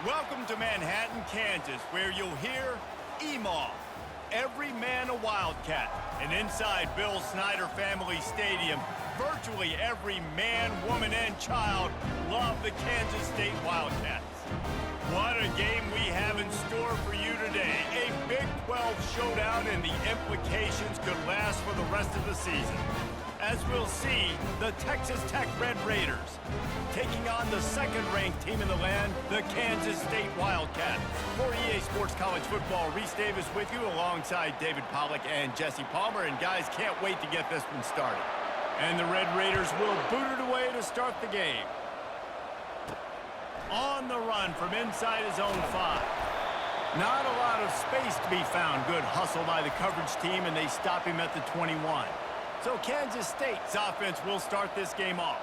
Welcome to Manhattan, Kansas, where you'll hear EMAW, every man a Wildcat. And inside Bill Snyder Family Stadium, virtually every man, woman, and child love the Kansas State Wildcats. What a game we have in store for you today. A Big 12 showdown, and the implications could last for the rest of the season. As we'll see, the Texas Tech Red Raiders taking on the second-ranked team in the land, the Kansas State Wildcats. For EA Sports College Football, Reese Davis with you alongside David Pollack and Jesse Palmer. And guys, can't wait to get this one started. And the Red Raiders will boot it away to start the game. On the run from inside his own 5. Not a lot of space to be found. Good hustle by the coverage team, and they stop him at the 21. So Kansas State's offense will start this game off.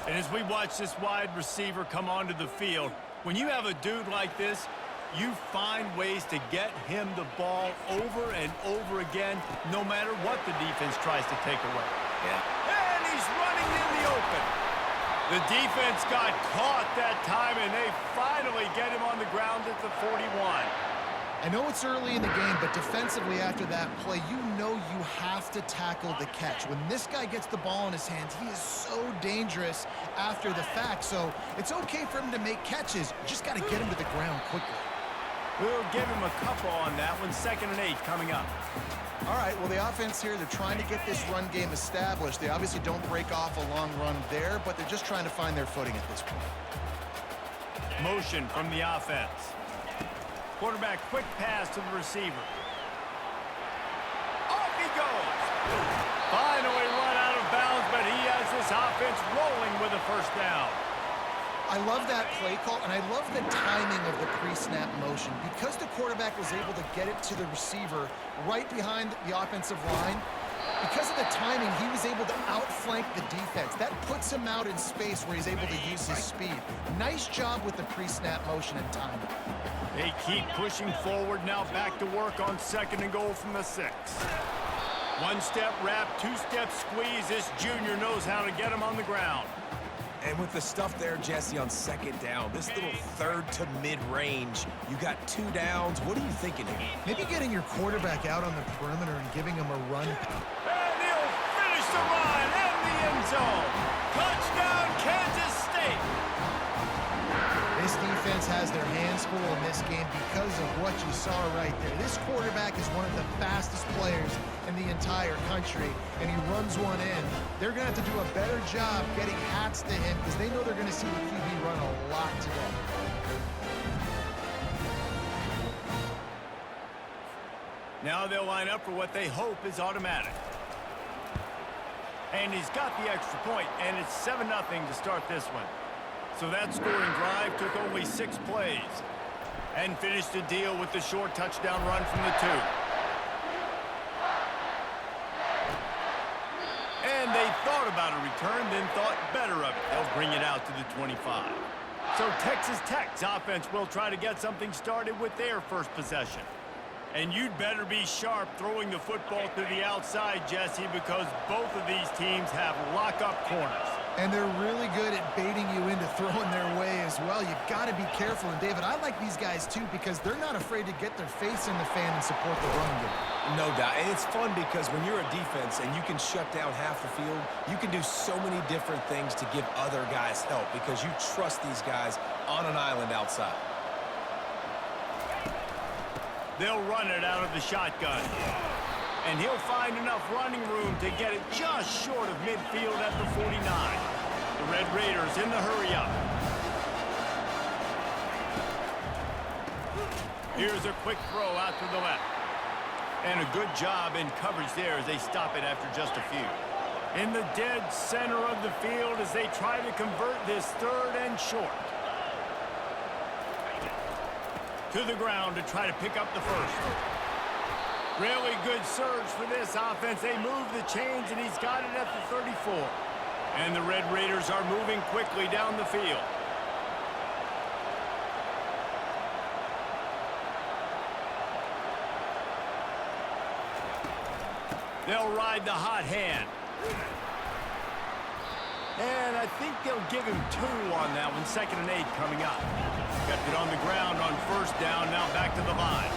And as we watch this wide receiver come onto the field, when you have a dude like this, you find ways to get him the ball over and over again, no matter what the defense tries to take away. Yeah. And he's running in the open. The defense got caught that time, and they finally get him on the ground at the 41. I know it's early in the game, but defensively after that play, you know you have to tackle the catch. When this guy gets the ball in his hands, he is so dangerous after the fact. So it's okay for him to make catches. You just got to get him to the ground quickly. We'll give him a couple on that one. 2nd and 8 coming up. All right, well, the offense here, they're trying to get this run game established. They obviously don't break off a long run there, but they're just trying to find their footing at this point. Motion from the offense. Quarterback, quick pass to the receiver. Off he goes. Finally run out of bounds, but he has this offense rolling with a first down. I love that play call, and I love the timing of the pre-snap motion. Because the quarterback was able to get it to the receiver right behind the offensive line, because of the timing, he was able to outflank the defense. That puts him out in space where he's able to use his speed. Nice job with the pre-snap motion and timing. They keep pushing forward, now back to work on 2nd and goal from the 6. One-step wrap, 2-step squeeze. This junior knows how to get him on the ground. And with the stuff there, Jesse, on 2nd down, this little 3rd to mid-range, you got 2 downs. What are you thinking here? Maybe getting your quarterback out on the perimeter and giving him a run. And he'll finish the run in the end zone. Touchdown, Kansas State. This defense has their hands full in this game because of what you saw right there. This quarterback is one of the fastest players in the entire country, and he runs one in. They're going to have to do a better job getting hats to him because they know they're going to see the QB run a lot today. Now they'll line up for what they hope is automatic. And he's got the extra point, and it's 7-0 to start this one. So that scoring drive took only 6 plays and finished the deal with the short touchdown run from the 2. And they thought about a return, then thought better of it. They'll bring it out to the 25. So Texas Tech's offense will try to get something started with their first possession. And you'd better be sharp throwing the football to the outside, Jesse, because both of these teams have lock-up corners. And they're really good at baiting you into throwing their way as well. You've got to be careful. And, David, I like these guys, too, because they're not afraid to get their face in the fan and support the run game. No doubt. And it's fun because when you're a defense and you can shut down half the field, you can do so many different things to give other guys help because you trust these guys on an island outside. They'll run it out of the shotgun. And he'll find enough running room to get it just short of midfield at the 49. The Red Raiders in the hurry-up. Here's a quick throw out to the left. And a good job in coverage there as they stop it after just a few. In the dead center of the field as they try to convert this 3rd and short. To the ground to try to pick up the first. Really good surge for this offense. They move the chains, and he's got it at the 34. And the Red Raiders are moving quickly down the field. They'll ride the hot hand. And I think they'll give him 2 on that one. 2nd and 8 coming up. Kept it on the ground on first down, now back to the line.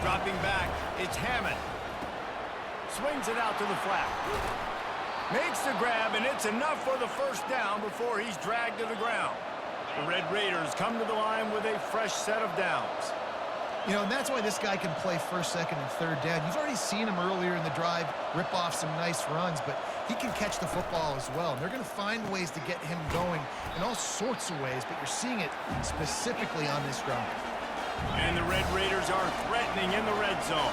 Dropping back, it's Hammond. Swings it out to the flat. Makes the grab, and it's enough for the first down before he's dragged to the ground. The Red Raiders come to the line with a fresh set of downs. You know, and that's why this guy can play first, second, and third down. You've already seen him earlier in the drive rip off some nice runs, but he can catch the football as well. And they're going to find ways to get him going in all sorts of ways, but you're seeing it specifically on this drive. And the Red Raiders are threatening in the red zone.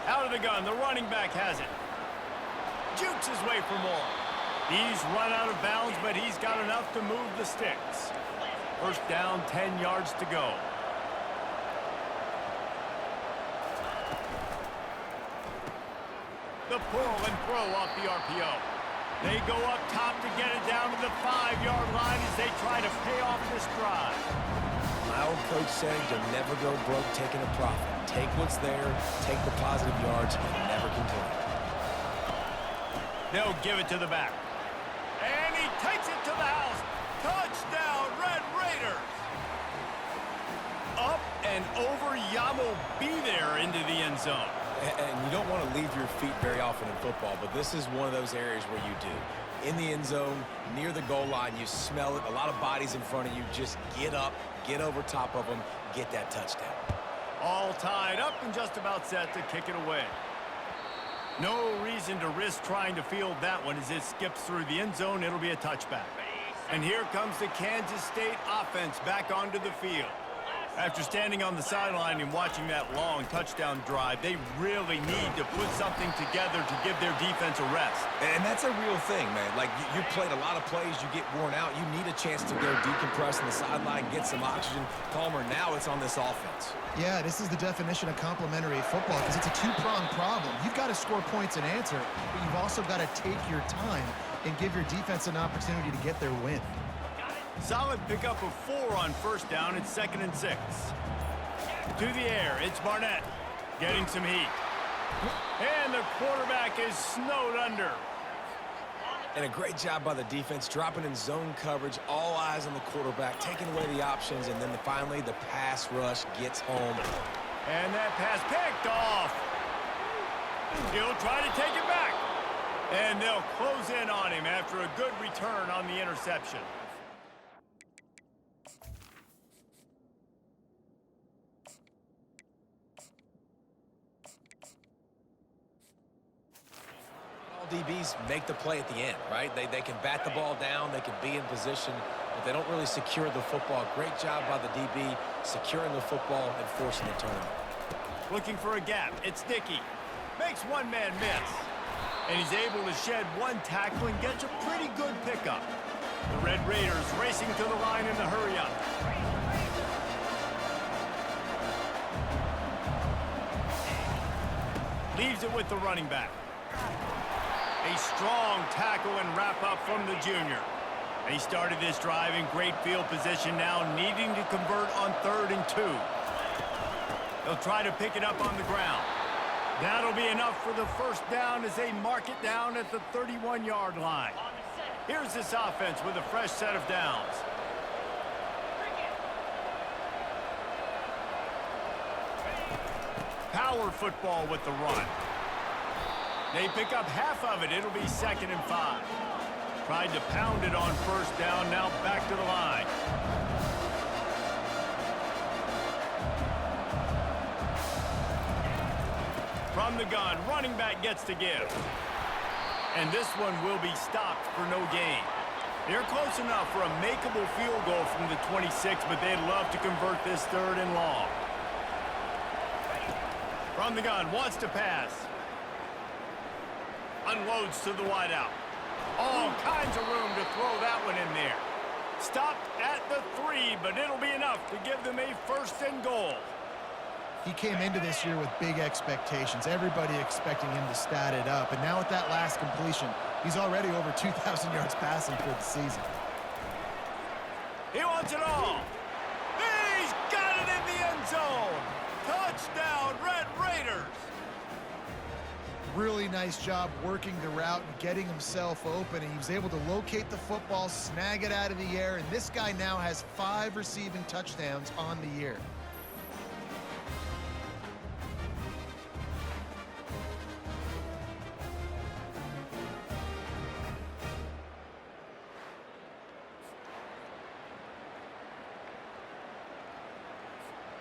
Out of the gun, the running back has it. Jukes his way for more. He's run out of bounds, but he's got enough to move the sticks. First down, 10 yards to go. The pull and throw off the RPO. They go up top to get it down to the 5-yard line as they try to pay off this drive. My old coach said you'll never go broke taking a profit. Take what's there, take the positive yards, and never complain. They'll give it to the back. And he takes it to the house. Touchdown, Red Raiders. Up and over Yamo be there into the end zone. And you don't want to leave your feet very often in football, but this is one of those areas where you do. In the end zone, near the goal line, you smell it. A lot of bodies in front of you. Just get up, get over top of them, get that touchdown. All tied up and just about set to kick it away. No reason to risk trying to field that one as it skips through the end zone. It'll be a touchback. And here comes the Kansas State offense back onto the field. After standing on the sideline and watching that long touchdown drive, they really need to put something together to give their defense a rest. And that's a real thing, man. Like, you played a lot of plays, you get worn out, you need a chance to go decompress on the sideline, get some oxygen. Palmer, now it's on this offense. Yeah, this is the definition of complementary football because it's a two-pronged problem. You've got to score points and answer, but you've also got to take your time and give your defense an opportunity to get their win. Solid pickup of 4 on first down. It's 2nd and 6. To the air, it's Barnett getting some heat. And the quarterback is snowed under. And a great job by the defense, dropping in zone coverage, all eyes on the quarterback, taking away the options, and then finally the pass rush gets home. And that pass picked off. He'll try to take it back. And they'll close in on him after a good return on the interception. DBs make the play at the end, right? They can bat the ball down, they can be in position, but they don't really secure the football. Great job by the DB securing the football and forcing the turnover. Looking for a gap. It's Dickey. Makes one man miss. And he's able to shed one tackle and gets a pretty good pickup. The Red Raiders racing to the line in the hurry-up. Leaves it with the running back. A strong tackle and wrap-up from the junior. He started this drive in great field position, now needing to convert on 3rd and 2. They'll try to pick it up on the ground. That'll be enough for the first down as they mark it down at the 31-yard line. Here's this offense with a fresh set of downs. Power football with the run. They pick up half of it. It'll be 2nd and 5. Tried to pound it on first down, now back to the line. From the gun, running back gets to give. And this one will be stopped for no gain. They're close enough for a makeable field goal from the 26, but they'd love to convert this 3rd and long. From the gun, wants to pass. Unloads to the wideout. All kinds of room to throw that one in there. Stopped at the 3, but it'll be enough to give them a 1st and goal. He came into this year with big expectations. Everybody expecting him to stat it up. And now with that last completion, he's already over 2,000 yards passing for the season. He wants it all. He's zone. Touchdown, Red Raiders. Really nice job working the route and getting himself open. He was able to locate the football, snag it out of the air, and this guy now has 5 receiving touchdowns on the year.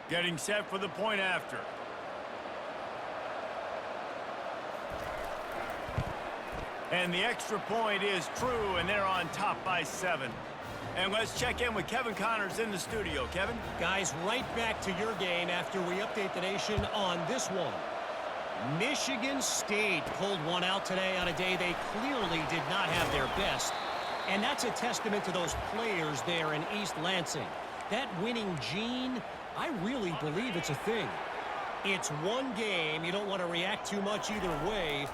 Getting set for the point after. And the extra point is true, and they're on top by 7. And let's check in with Kevin Connors in the studio. Kevin? Guys, right back to your game after we update the nation on this one. Michigan State pulled one out today on a day they clearly did not have their best. And that's a testament to those players there in East Lansing. That winning gene, I really believe it's a thing. It's one game. You don't want to react too much either way.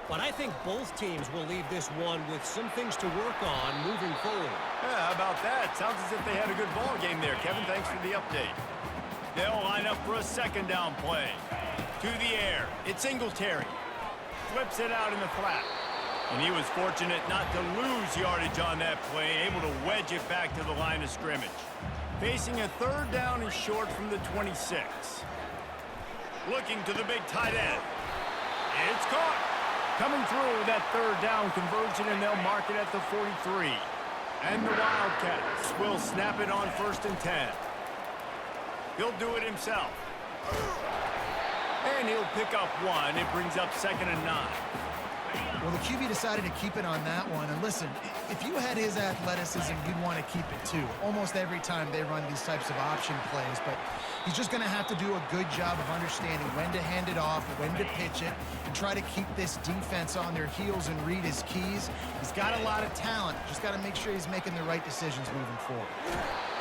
But I think both teams will leave this one with some things to work on moving forward. Yeah, how about that? Sounds as if they had a good ball game there, Kevin. Thanks for the update. They'll line up for a second down play. To the air. It's Singletary. Flips it out in the flat. And he was fortunate not to lose yardage on that play, able to wedge it back to the line of scrimmage. Facing a third down and short from the 26. Looking to the big tight end. It's caught. Coming through that third down conversion, and they'll mark it at the 43. And the Wildcats will snap it on 1st and 10. He'll do it himself. And he'll pick up 1. It brings up 2nd and 9. Well, the QB decided to keep it on that one. And listen, if you had his athleticism, you'd want to keep it too. Almost every time they run these types of option plays. But he's just going to have to do a good job of understanding when to hand it off, when to pitch it, and try to keep this defense on their heels and read his keys. He's got a lot of talent. Just got to make sure he's making the right decisions moving forward.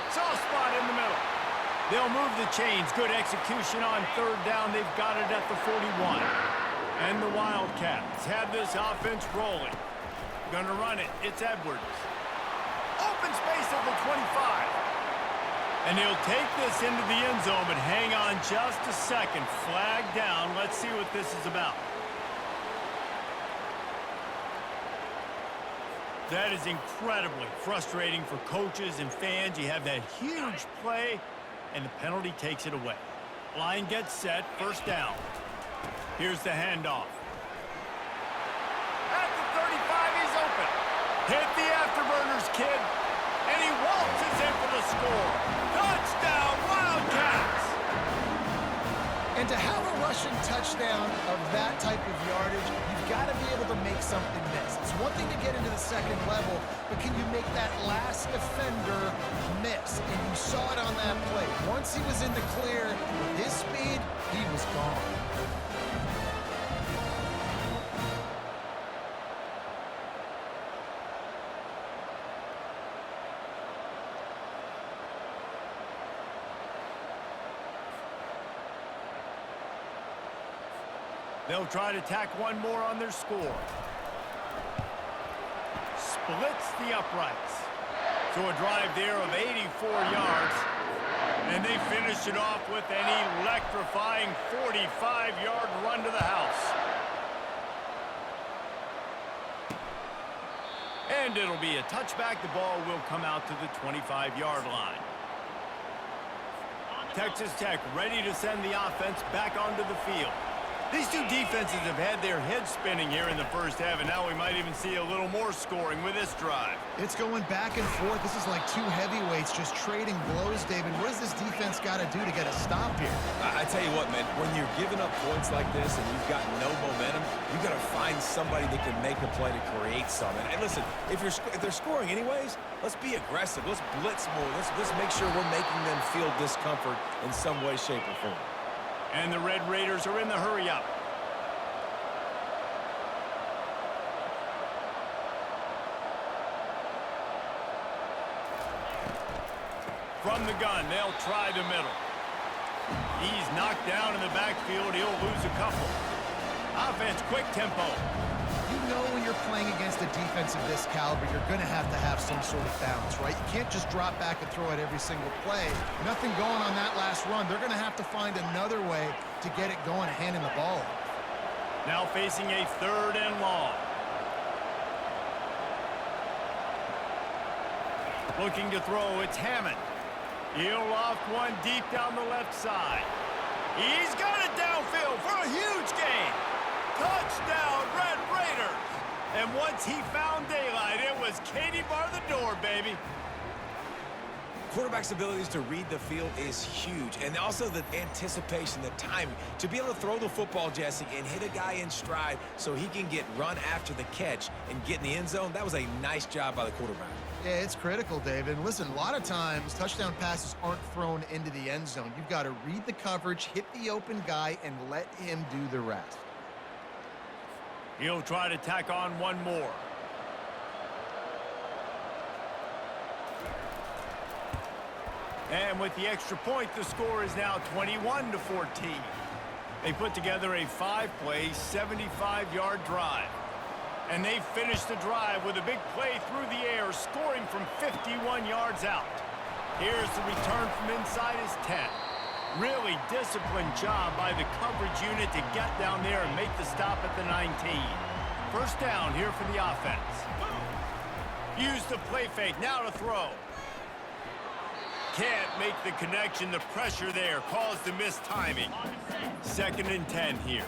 Soft spot in the middle. They'll move the chains. Good execution on third down. They've got it at the 41. And the Wildcats have this offense rolling. Gonna run it. It's Edwards. Open space at the 25. And he'll take this into the end zone, but hang on just a second. Flag down. Let's see what this is about. That is incredibly frustrating for coaches and fans. You have that huge play, and the penalty takes it away. Line gets set. 1st down. Here's the handoff. At the 35, he's open. Hit the afterburners, kid. And he waltzes in for the score. Touchdown, Wildcats! And to have a rushing touchdown of that type of yardage, you've got to be able to make something miss. It's one thing to get into the second level, but can you make that last defender miss? And you saw it on that play. Once he was in the clear, with his speed, he was gone. They'll try to tack one more on their score. Splits the uprights. So a drive there of 84 yards. And they finish it off with an electrifying 45-yard run to the house. And it'll be a touchback. The ball will come out to the 25-yard line. Texas Tech ready to send the offense back onto the field. These two defenses have had their heads spinning here in the first half, and now we might even see a little more scoring with this drive. It's going back and forth. This is like two heavyweights just trading blows, David. What does this defense got to do to get a stop here? I tell you what, man, when you're giving up points like this and you've got no momentum, you've got to find somebody that can make a play to create something. And listen, if they're scoring anyways, let's be aggressive. Let's blitz more. Let's make sure we're making them feel discomfort in some way, shape, or form. And the Red Raiders are in the hurry-up. From the gun, they'll try the middle. He's knocked down in the backfield. He'll lose a couple. Offense, quick tempo. You know when you're playing against a defense of this caliber, you're going to have some sort of bounce, right? You can't just drop back and throw it every single play. Nothing going on that last run. They're going to have to find another way to get it going, handing the ball off. Now facing a 3rd and long. Looking to throw, it's Hammond. He'll loft one deep down the left side. He's got it downfield for a huge gain. Touchdown, Red Raiders. And once he found daylight, it was Katie bar the door, baby. Quarterback's abilities to read the field is huge, and also the anticipation, the timing. To be able to throw the football, Jesse, and hit a guy in stride so he can get run after the catch and get in the end zone, that was a nice job by the quarterback. Yeah, it's critical, David. And listen, a lot of times touchdown passes aren't thrown into the end zone. You've got to read the coverage, hit the open guy, and let him do the rest. He'll try to tack on one more. And with the extra point, the score is now 21-14. They put together a 5-play, 75-yard drive. And they finished the drive with a big play through the air, scoring from 51 yards out. Here's the return from inside his 10. Really disciplined job by the coverage unit to get down there and make the stop at the 19. First down here for the offense. Use the play fake, now to throw. Can't make the connection. The pressure there caused the mistiming. 2nd and 10 here.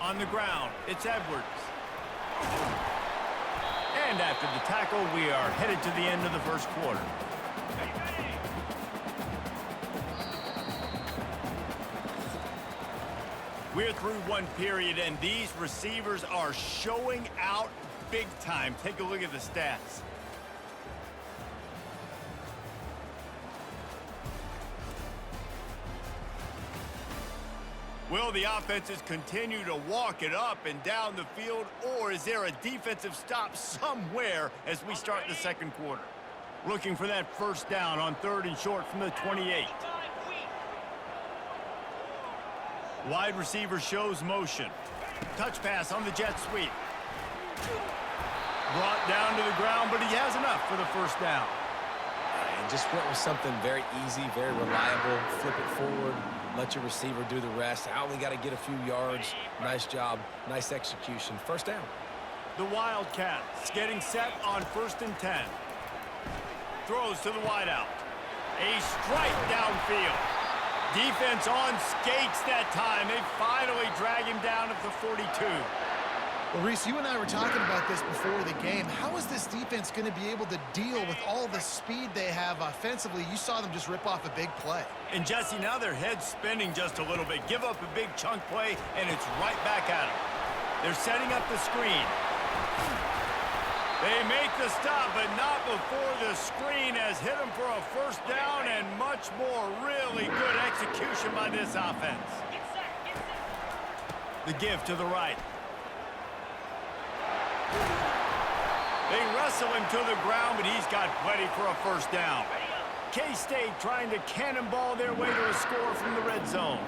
On the ground, it's Edwards. And after the tackle, we are headed to the end of the first quarter. We're through one period, and these receivers are showing out big time. Take a look at the stats. Will the offenses continue to walk it up and down the field, or is there a defensive stop somewhere as we start the second quarter? Looking for that first down on 3rd and short from the 28. Wide receiver shows motion. Touch pass on the jet sweep. Brought down to the ground, but he has enough for the first down. And just went with something very easy, very reliable. Flip it forward, let your receiver do the rest. I only got to get a few yards. Nice job, nice execution. First down. The Wildcats getting set on 1st and 10. Throws to the wideout. A strike downfield. Defense on skates that time. They finally drag him down at the 42. Well, Reese, you and I were talking about this before the game. How is this defense going to be able to deal with all the speed they have offensively? You saw them just rip off a big play. And Jesse, now their head's spinning just a little bit. Give up a big chunk play, and it's right back at them. They're setting up the screen. They make the stop, but not before the screen has hit them for a first down, and much more really good execution by this offense. The give to the right. They wrestle him to the ground, but he's got plenty for a first down. K-State trying to cannonball their way to a score from the red zone.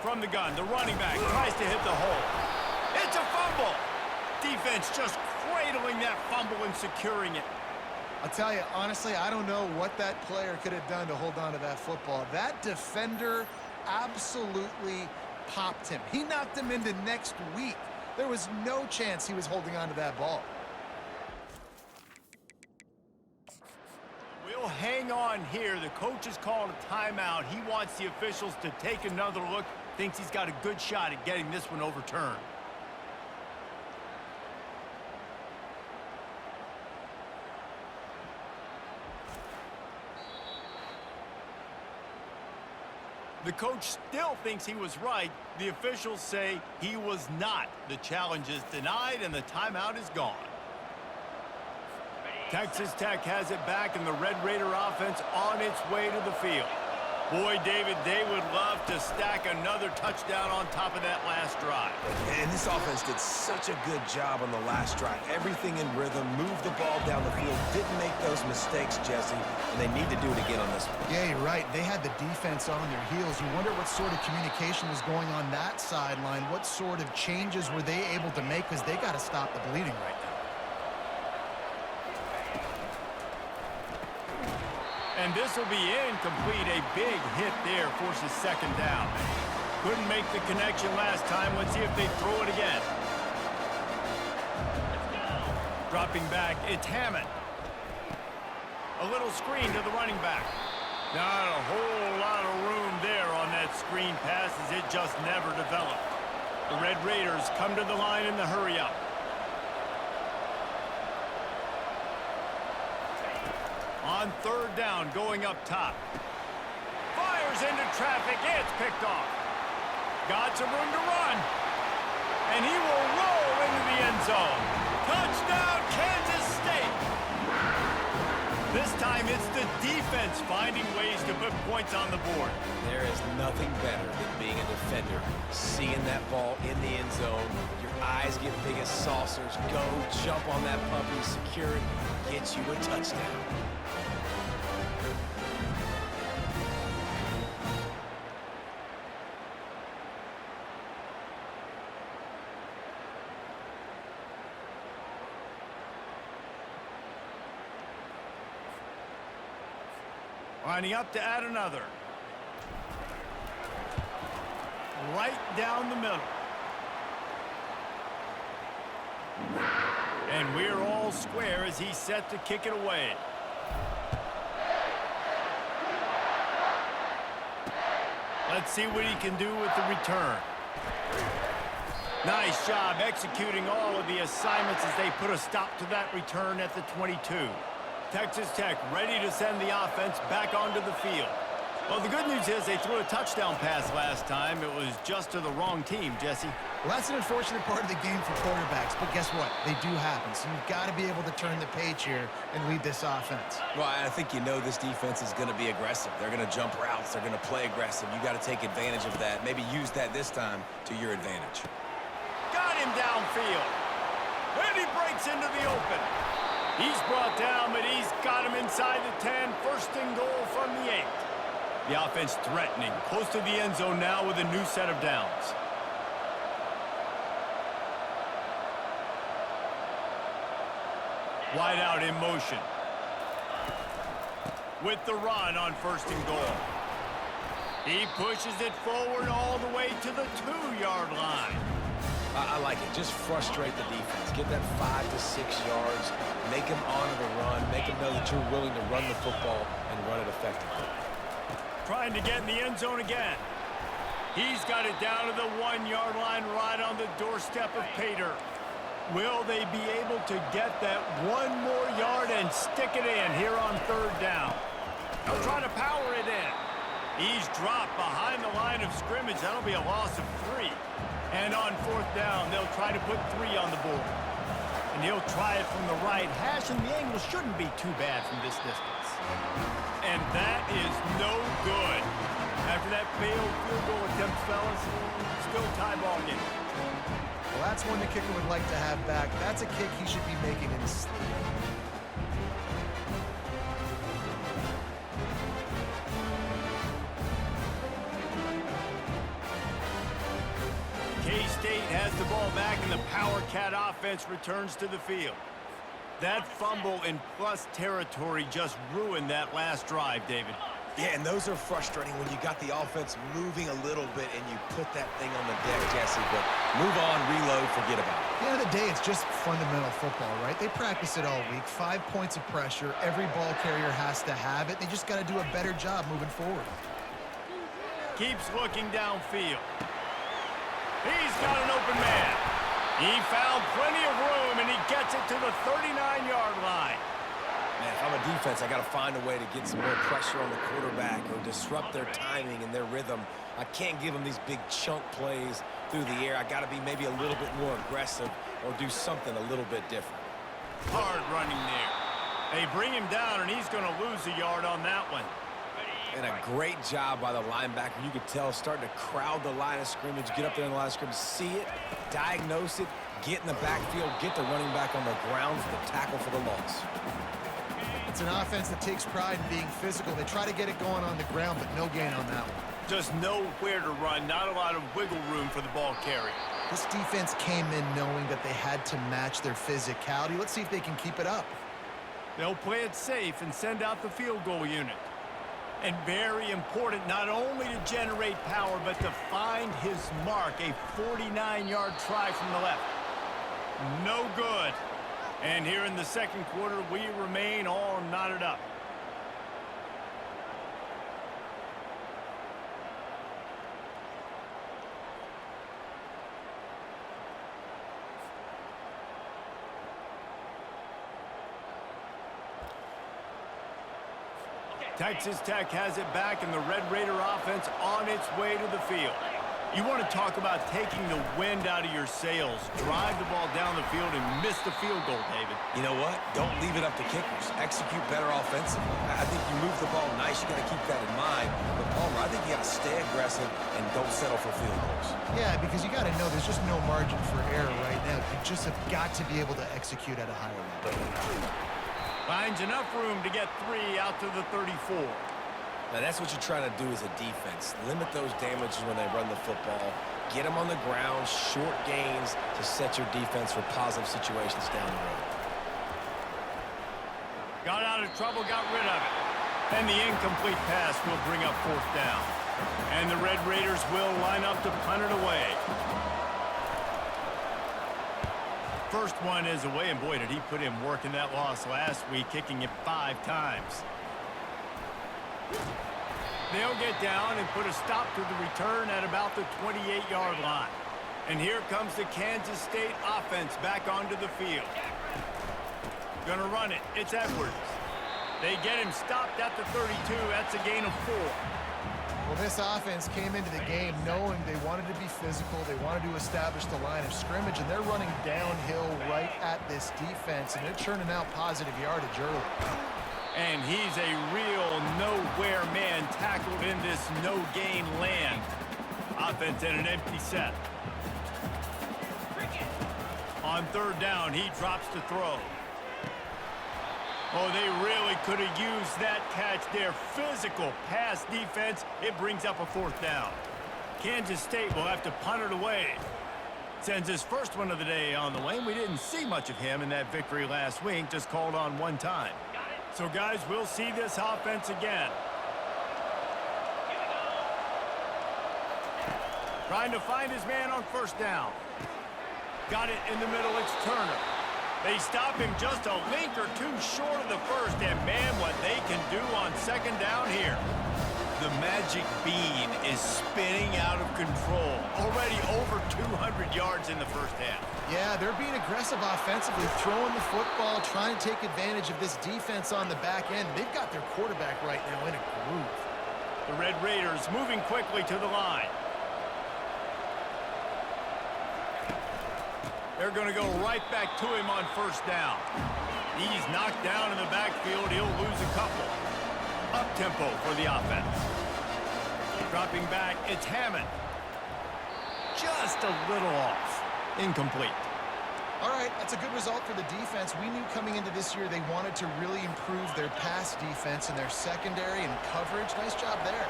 From the gun, the running back tries to hit the hole. It's a fumble. Defense just cradling that fumble and securing it. I'll tell you, honestly, I don't know what that player could have done to hold on to that football. That defender absolutely popped him. He knocked him into next week. There was no chance he was holding on to that ball. We'll hang on here. The coach has called a timeout. He wants the officials to take another look. Thinks he's got a good shot at getting this one overturned. The coach still thinks he was right. The officials say he was not. The challenge is denied, and the timeout is gone. Texas Tech has it back, and the Red Raider offense on its way to the field. Boy, David, they would love to stack another touchdown on top of that last drive. And this offense did such a good job on the last drive. Everything in rhythm, moved the ball down the field, didn't make those mistakes, Jesse, and they need to do it again on this one. Yeah, you're right. They had the defense on their heels. You wonder what sort of communication was going on that sideline. What sort of changes were they able to make, because they got to stop the bleeding right now. And this will be incomplete. A big hit there forces second down. Couldn't make the connection last time. Let's see if they throw it again. Dropping back, it's Hammond. A little screen to the running back. Not a whole lot of room there on that screen pass, as it just never developed. The Red Raiders come to the line in the hurry-up. On third down, going up top. Fires into traffic. It's picked off. Got some room to run. And he will roll into the end zone. Touchdown, Kansas State. This time it's the defense finding ways to put points on the board. There is nothing better than being a defender. Seeing that ball in the end zone, your eyes get big as saucers. Go, jump on that puppy, secure it, get you a touchdown. Lining up to add another. Right down the middle. And we're all square as he's set to kick it away. Let's see what he can do with the return. Nice job executing all of the assignments as they put a stop to that return at the 22. Texas Tech ready to send the offense back onto the field. Well, the good news is they threw a touchdown pass last time. It was just to the wrong team, Jesse. Well, that's an unfortunate part of the game for quarterbacks, but guess what? They do happen, so you've got to be able to turn the page here and lead this offense. Well, I think you know this defense is going to be aggressive. They're going to jump routes. They're going to play aggressive. You got to take advantage of that. Maybe use that this time to your advantage. Got him downfield. And he breaks into the open. He's brought down, but he's got him inside the 10. First and goal from the 8. The offense threatening, close to the end zone now with a new set of downs. Wide out in motion. With the run on first and goal. He pushes it forward all the way to the 2-yard line. I like it. Just frustrate the defense. Get that 5 to 6 yards. Make them honor the run. Make them know that you're willing to run the football and run it effectively. Trying to get in the end zone again. He's got it down to the 1-yard line right on the doorstep of Quater. Will they be able to get that one more yard and stick it in here on third down? They'll try to power it in. He's dropped behind the line of scrimmage. That'll be a loss of 3. And on fourth down, they'll try to put 3 on the board. And he'll try it from the right hash, and the angle shouldn't be too bad from this distance. And that is no good. After that failed field goal attempt, fellas, still tie ball game. Well, that's one the kicker would like to have back. That's a kick he should be making in his sleep. K-State has the ball back, and the Power Cat offense returns to the field. That fumble in plus territory just ruined that last drive, David. Yeah, and those are frustrating when you got the offense moving a little bit and you put that thing on the deck, Jesse. But move on, reload, forget about it. At the end of the day, it's just fundamental football, right? They practice it all week. 5 points of pressure. Every ball carrier has to have it. They just got to do a better job moving forward. Keeps looking downfield. He's got an open man. He found plenty of room, and he gets it to the 39-yard line. Man, if I'm a defense, I got to find a way to get some more pressure on the quarterback or disrupt their timing and their rhythm. I can't give them these big chunk plays through the air. I got to be maybe a little bit more aggressive or do something a little bit different. Hard running there. They bring him down, and he's going to lose a yard on that one. And a great job by the linebacker. You could tell starting to crowd the line of scrimmage, get up there in the line of scrimmage, see it, diagnose it, get in the backfield, get the running back on the ground for the tackle for the loss. It's an offense that takes pride in being physical. They try to get it going on the ground, but no gain on that one. Just nowhere to run, not a lot of wiggle room for the ball carrier. This defense came in knowing that they had to match their physicality. Let's see if they can keep it up. They'll play it safe and send out the field goal unit. And very important, not only to generate power, but to find his mark. A 49-yard try from the left. No good. And here in the second quarter, we remain all knotted up. Texas Tech has it back, and the Red Raider offense on its way to the field. You want to talk about taking the wind out of your sails. Drive the ball down the field and miss the field goal, David. You know what? Don't leave it up to kickers. Execute better offensively. I think you move the ball nice. You got to keep that in mind. But, Palmer, I think you got to stay aggressive and don't settle for field goals. Yeah, because you got to know there's just no margin for error right now. You just have got to be able to execute at a higher level. Finds enough room to get 3 out to the 34. Now, that's what you're trying to do as a defense. Limit those damages when they run the football. Get them on the ground, short gains to set your defense for positive situations down the road. Got out of trouble, got rid of it. And the incomplete pass will bring up 4th down. And the Red Raiders will line up to punt it away. First one is away, and boy, did he put in work in that loss last week, kicking it 5 times. They'll get down and put a stop to the return at about the 28-yard line. And here comes the Kansas State offense back onto the field. Gonna run it. It's Edwards. They get him stopped at the 32. That's a gain of 4. Well, this offense came into the game knowing they wanted to be physical, they wanted to establish the line of scrimmage, and they're running downhill right at this defense, and they're churning out positive yardage early. And he's a real nowhere man tackled in this no-gain land. Offense in an empty set. On 3rd down, he drops to throw. Oh, they really could have used that catch there. Physical pass defense. It brings up a 4th down. Kansas State will have to punt it away. Sends his first one of the day on the lane. We didn't see much of him in that victory last week. Just called on 1 time. So, guys, we'll see this offense again. Trying to find his man on 1st down. Got it in the middle. It's Turner. They stop him just a link or 2 short of the 1st, and man, what they can do on 2nd down here. The magic bean is spinning out of control. Already over 200 yards in the 1st half. Yeah, they're being aggressive offensively, throwing the football, trying to take advantage of this defense on the back end. They've got their quarterback right now in a groove. The Red Raiders moving quickly to the line. They're going to go right back to him on 1st down. He's knocked down in the backfield. He'll lose a couple. Up-tempo for the offense. Dropping back, it's Hammond. Just a little off. Incomplete. All right, that's a good result for the defense. We knew coming into this year they wanted to really improve their pass defense and their secondary and coverage. Nice job there.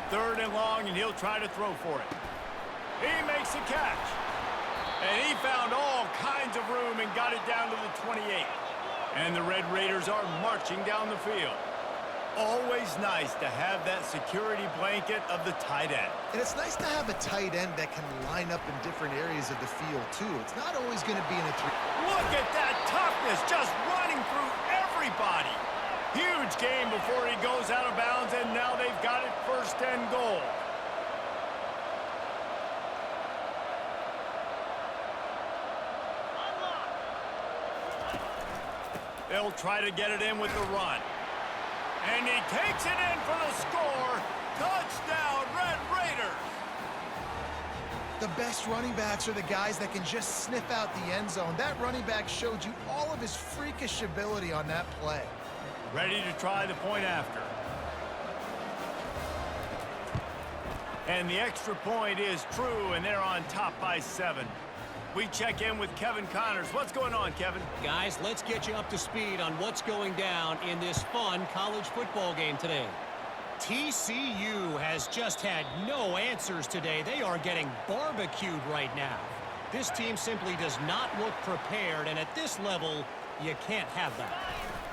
3rd and long, and he'll try to throw for it. He makes the catch. And he found all kinds of room and got it down to the 28. And the Red Raiders are marching down the field. Always nice to have that security blanket of the tight end. And it's nice to have a tight end that can line up in different areas of the field, too. It's not always going to be in a 3. Look at that toughness, just running through everybody. Huge game before he goes out of bounds, and now they've got it 1st and goal. They'll try to get it in with the run. And he takes it in for the score. Touchdown, Red Raiders. The best running backs are the guys that can just sniff out the end zone. That running back showed you all of his freakish ability on that play. Ready to try the point after. And the extra point is true, and they're on top by 7. We check in with Kevin Connors. What's going on, Kevin? Guys, let's get you up to speed on what's going down in this fun college football game today. TCU has just had no answers today. They are getting barbecued right now. This team simply does not look prepared, and at this level, you can't have that.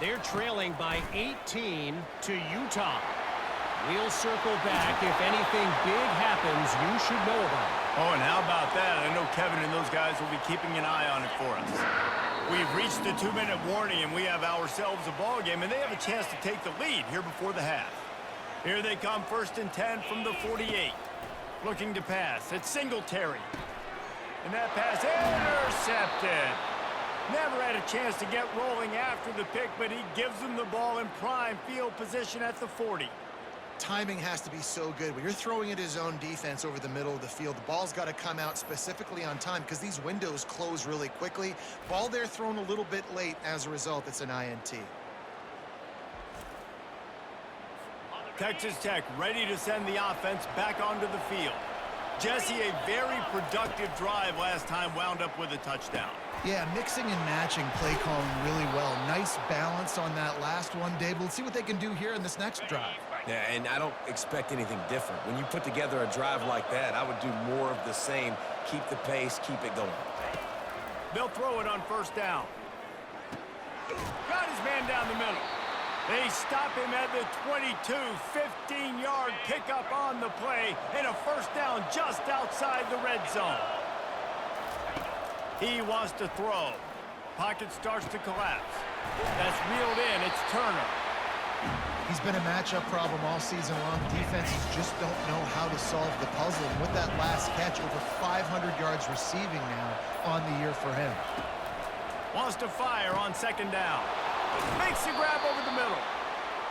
They're trailing by 18 to Utah. We'll circle back. If anything big happens, you should know about it. Oh, and how about that? I know Kevin and those guys will be keeping an eye on it for us. We've reached the 2-minute warning, and we have ourselves a ball game, and they have a chance to take the lead here before the half. Here they come, 1st and 10 from the 48. Looking to pass. It's Singletary. And that pass intercepted. Never had a chance to get rolling after the pick, but he gives them the ball in prime field position at the 40. Timing has to be so good. When you're throwing at his own defense over the middle of the field, the ball's got to come out specifically on time because these windows close really quickly. Ball there thrown a little bit late. As a result, it's an INT. Texas Tech ready to send the offense back onto the field. Jesse, a very productive drive last time, wound up with a touchdown. Yeah, mixing and matching play calling really well. Nice balance on that last one, Dave. Let's see what they can do here in this next drive. Yeah, and I don't expect anything different. When you put together a drive like that, I would do more of the same. Keep the pace, keep it going. They'll throw it on 1st down. Got his man down the middle. They stop him at the 22, 15-yard pickup on the play, and a 1st down just outside the red zone. He wants to throw. Pocket starts to collapse. That's reeled in. It's Turner. He's been a matchup problem all season long. Defenses just don't know how to solve the puzzle. And with that last catch, over 500 yards receiving now on the year for him. Wants to fire on 2nd down. Makes the grab over the middle.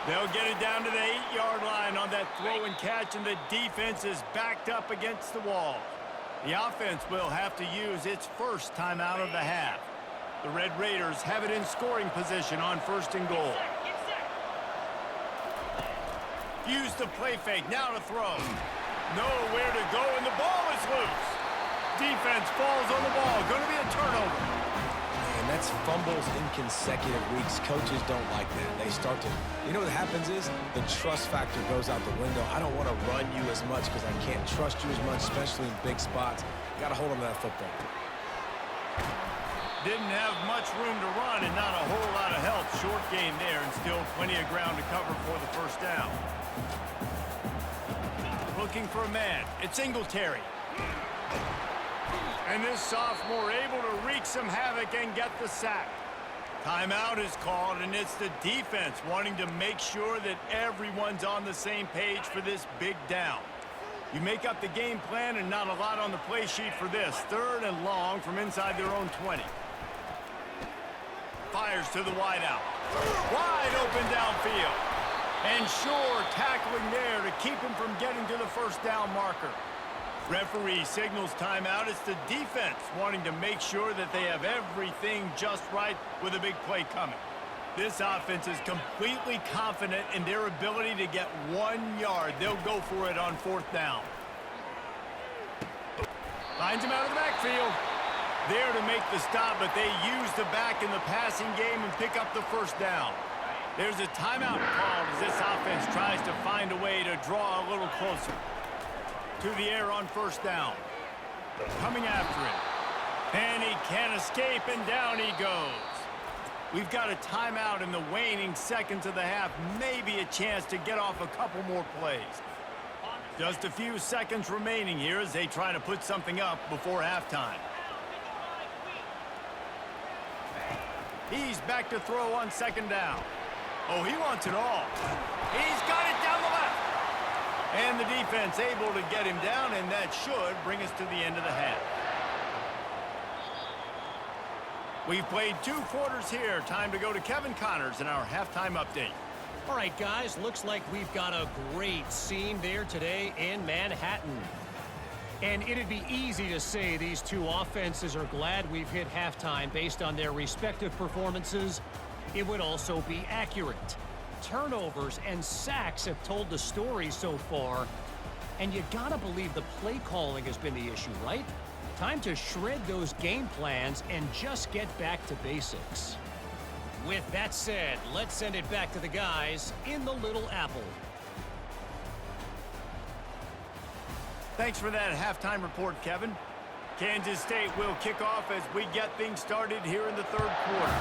They'll get it down to the 8-yard line on that throw and catch, and the defense is backed up against the wall. The offense will have to use its first timeout of the half. The Red Raiders have it in scoring position on 1st and goal. Use the play fake, now to throw. Nowhere to go, and the ball is loose. Defense falls on the ball, going to be a turnover. And that's fumbles in consecutive weeks. Coaches don't like that. They start to, you know what happens is the trust factor goes out the window. I don't want to run you as much because I can't trust you as much, especially in big spots. Got to hold on to that football. Didn't have much room to run and not a whole lot of help. Short gain there and still plenty of ground to cover for the 1st down. Looking for a man. It's Singletary. And this sophomore able to wreak some havoc and get the sack. Timeout is called, and it's the defense wanting to make sure that everyone's on the same page for this big down. You make up the game plan and not a lot on the play sheet for this. 3rd and long from inside their own 20. Fires to the wideout. Wide open downfield. And Shore tackling there to keep him from getting to the 1st down marker. Referee signals timeout. It's the defense wanting to make sure that they have everything just right with a big play coming. This offense is completely confident in their ability to get 1 yard. They'll go for it on 4th down. Finds him out of the backfield. There to make the stop, but they use the back in the passing game and pick up the 1st down. There's a timeout called as this offense tries to find a way to draw a little closer. To the air on 1st down. Coming after it. And he can't escape, and down he goes. We've got a timeout in the waning seconds of the half. Maybe a chance to get off a couple more plays. Just a few seconds remaining here as they try to put something up before halftime. He's back to throw on 2nd down. Oh, he wants it all. He's got it down the left. And the defense able to get him down, and that should bring us to the end of the half. We've played 2 quarters here. Time to go to Kevin Connors in our halftime update. All right, guys, looks like we've got a great scene there today in Manhattan. And it'd be easy to say these 2 offenses are glad we've hit halftime based on their respective performances. It would also be accurate. turnovers and sacks have told the story so far. And you gotta believe the play calling has been the issue, right? Time to shred those game plans and just get back to basics. With that said, let's send it back to the guys in the Little Apple. Thanks for that halftime report, Kevin. Kansas State will kick off as we get things started here in the third quarter.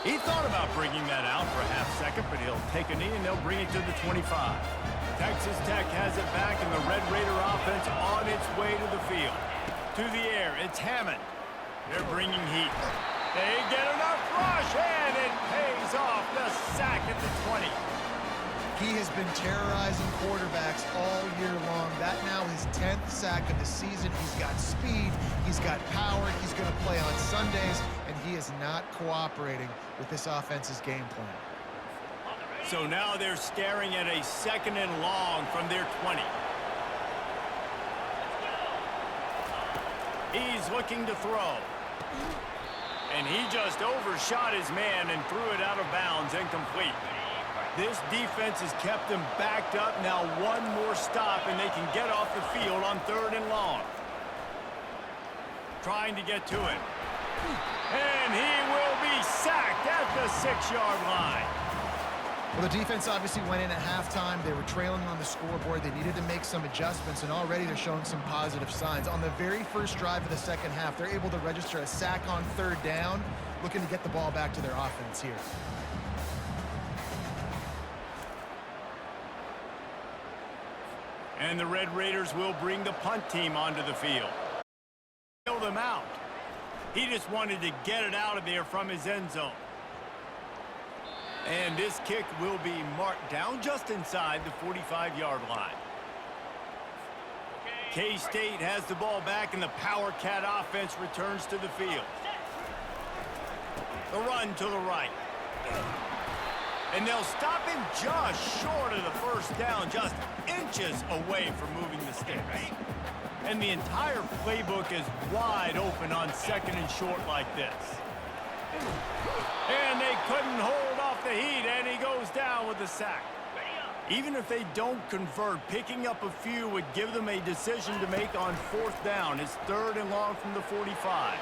He thought about bringing that out for a half second, but he'll take a knee and they'll bring it to the 25. Texas Tech has it back, and the Red Raider offense on its way to the field. To the air, it's Hammond. They're bringing heat. They get enough rush, and it pays off. The sack at the 20. He has been terrorizing quarterbacks all year long. That now his 10th sack of the season. He's got speed. He's got power. He's going to play on Sundays, and he is not cooperating with this offense's game plan. So now they're staring at a 2nd and long from their 20. He's looking to throw. And he just overshot his man and threw it out of bounds, incomplete. This defense has kept them backed up. Now one more stop, and they can get off the field on 3rd and long. Trying to get to it. And he will be sacked at the 6-yard line. Well, the defense obviously went in at halftime. They were trailing on the scoreboard. They needed to make some adjustments, and already they're showing some positive signs. On the very first drive of the second half, they're able to register a sack on 3rd down, looking to get the ball back to their offense here. And the Red Raiders will bring the punt team onto the field. Bail them out. He just wanted to get it out of there from his end zone. And this kick will be marked down just inside the 45-yard line. K-State has the ball back, and the Power Cat offense returns to the field. The run to the right. And they'll stop him just short of the first down, just inches away from moving the sticks. And the entire playbook is wide open on 2nd and short like this. And they couldn't hold off the heat, and he goes down with the sack. Even if they don't convert, picking up a few would give them a decision to make on 4th down. It's 3rd and long from the 45.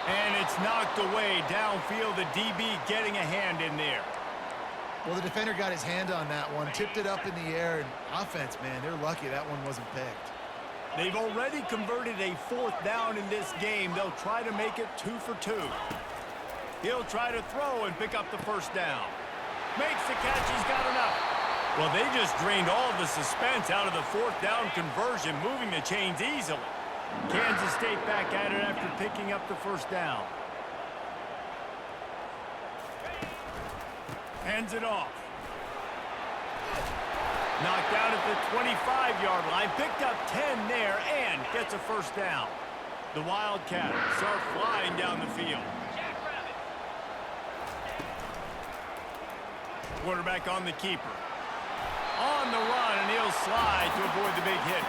And it's knocked away downfield. The DB getting a hand in there. Well, the defender got his hand on that one, tipped it up in the air, and offense, man, they're lucky that one wasn't picked. They've already converted a 4th down in this game. They'll try to make it 2 for 2. He'll try to throw and pick up the first down. Makes the catch. He's got enough. Well, they just drained all of the suspense out of the 4th down conversion, moving the chains easily. Kansas State back at it after picking up the first down. Hands it off. Knocked out at the 25-yard line. Picked up 10 there and gets a first down. The Wildcats are flying down the field. Quarterback on the keeper. On the run, and he'll slide to avoid the big hit.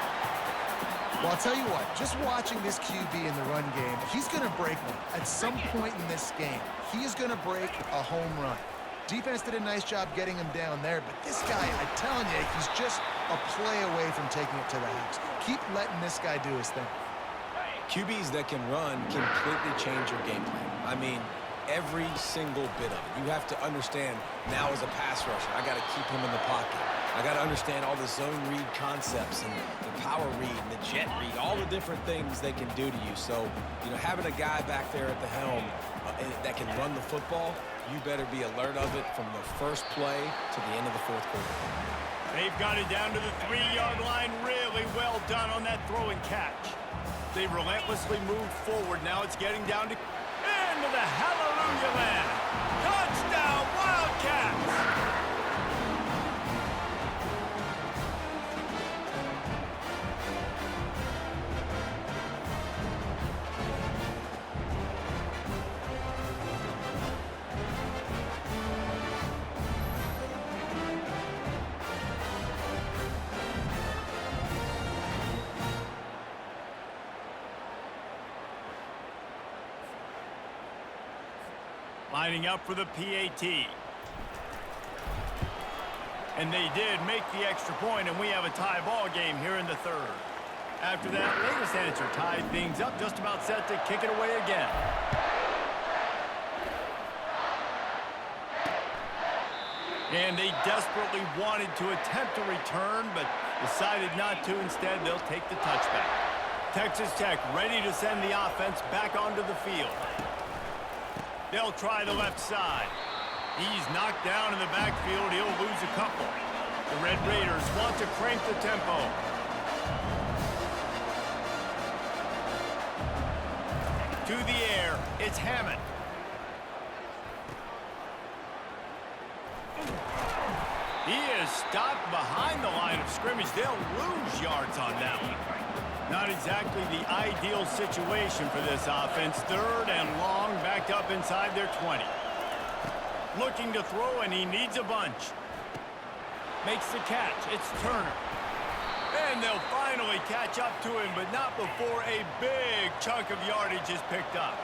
Well, I'll tell you what, just watching this QB in the run game, he's going to break one. At some point in this game, he is going to break a home run. Defense did a nice job getting him down there, but this guy, I'm telling you, he's just a play away from taking it to the house. Keep letting this guy do his thing. QBs that can run completely change your game plan. I mean, every single bit of it. You have to understand now as a pass rusher, I got to keep him in the pocket. I got to understand all the zone read concepts and the power read and the jet read, all the different things they can do to you. So, you know, having a guy back there at the helm that can run the football, you better be alert of it from the first play to the end of the 4th quarter. They've got it down to the 3-yard line. Really well done on that throw and catch. They relentlessly moved forward. Now it's getting down to into the hallelujah land. Touchdown, Wildcats! Lining up for the PAT. And they did make the extra point, and we have a tie ball game here in the third. After that, latest answer tied things up, just about set to kick it away again. And they desperately wanted to attempt a return, but decided not to. Instead, they'll take the touchback. Texas Tech ready to send the offense back onto the field. They'll try the left side. He's knocked down in the backfield. He'll lose a couple. The Red Raiders want to crank the tempo. To the air, it's Hammond. He is stopped behind the line of scrimmage. They'll lose yards on that one. Not exactly the ideal situation for this offense. Third and long, backed up inside their 20. Looking to throw, and he needs a bunch. Makes the catch. It's Turner. And they'll finally catch up to him, but not before a big chunk of yardage is picked up.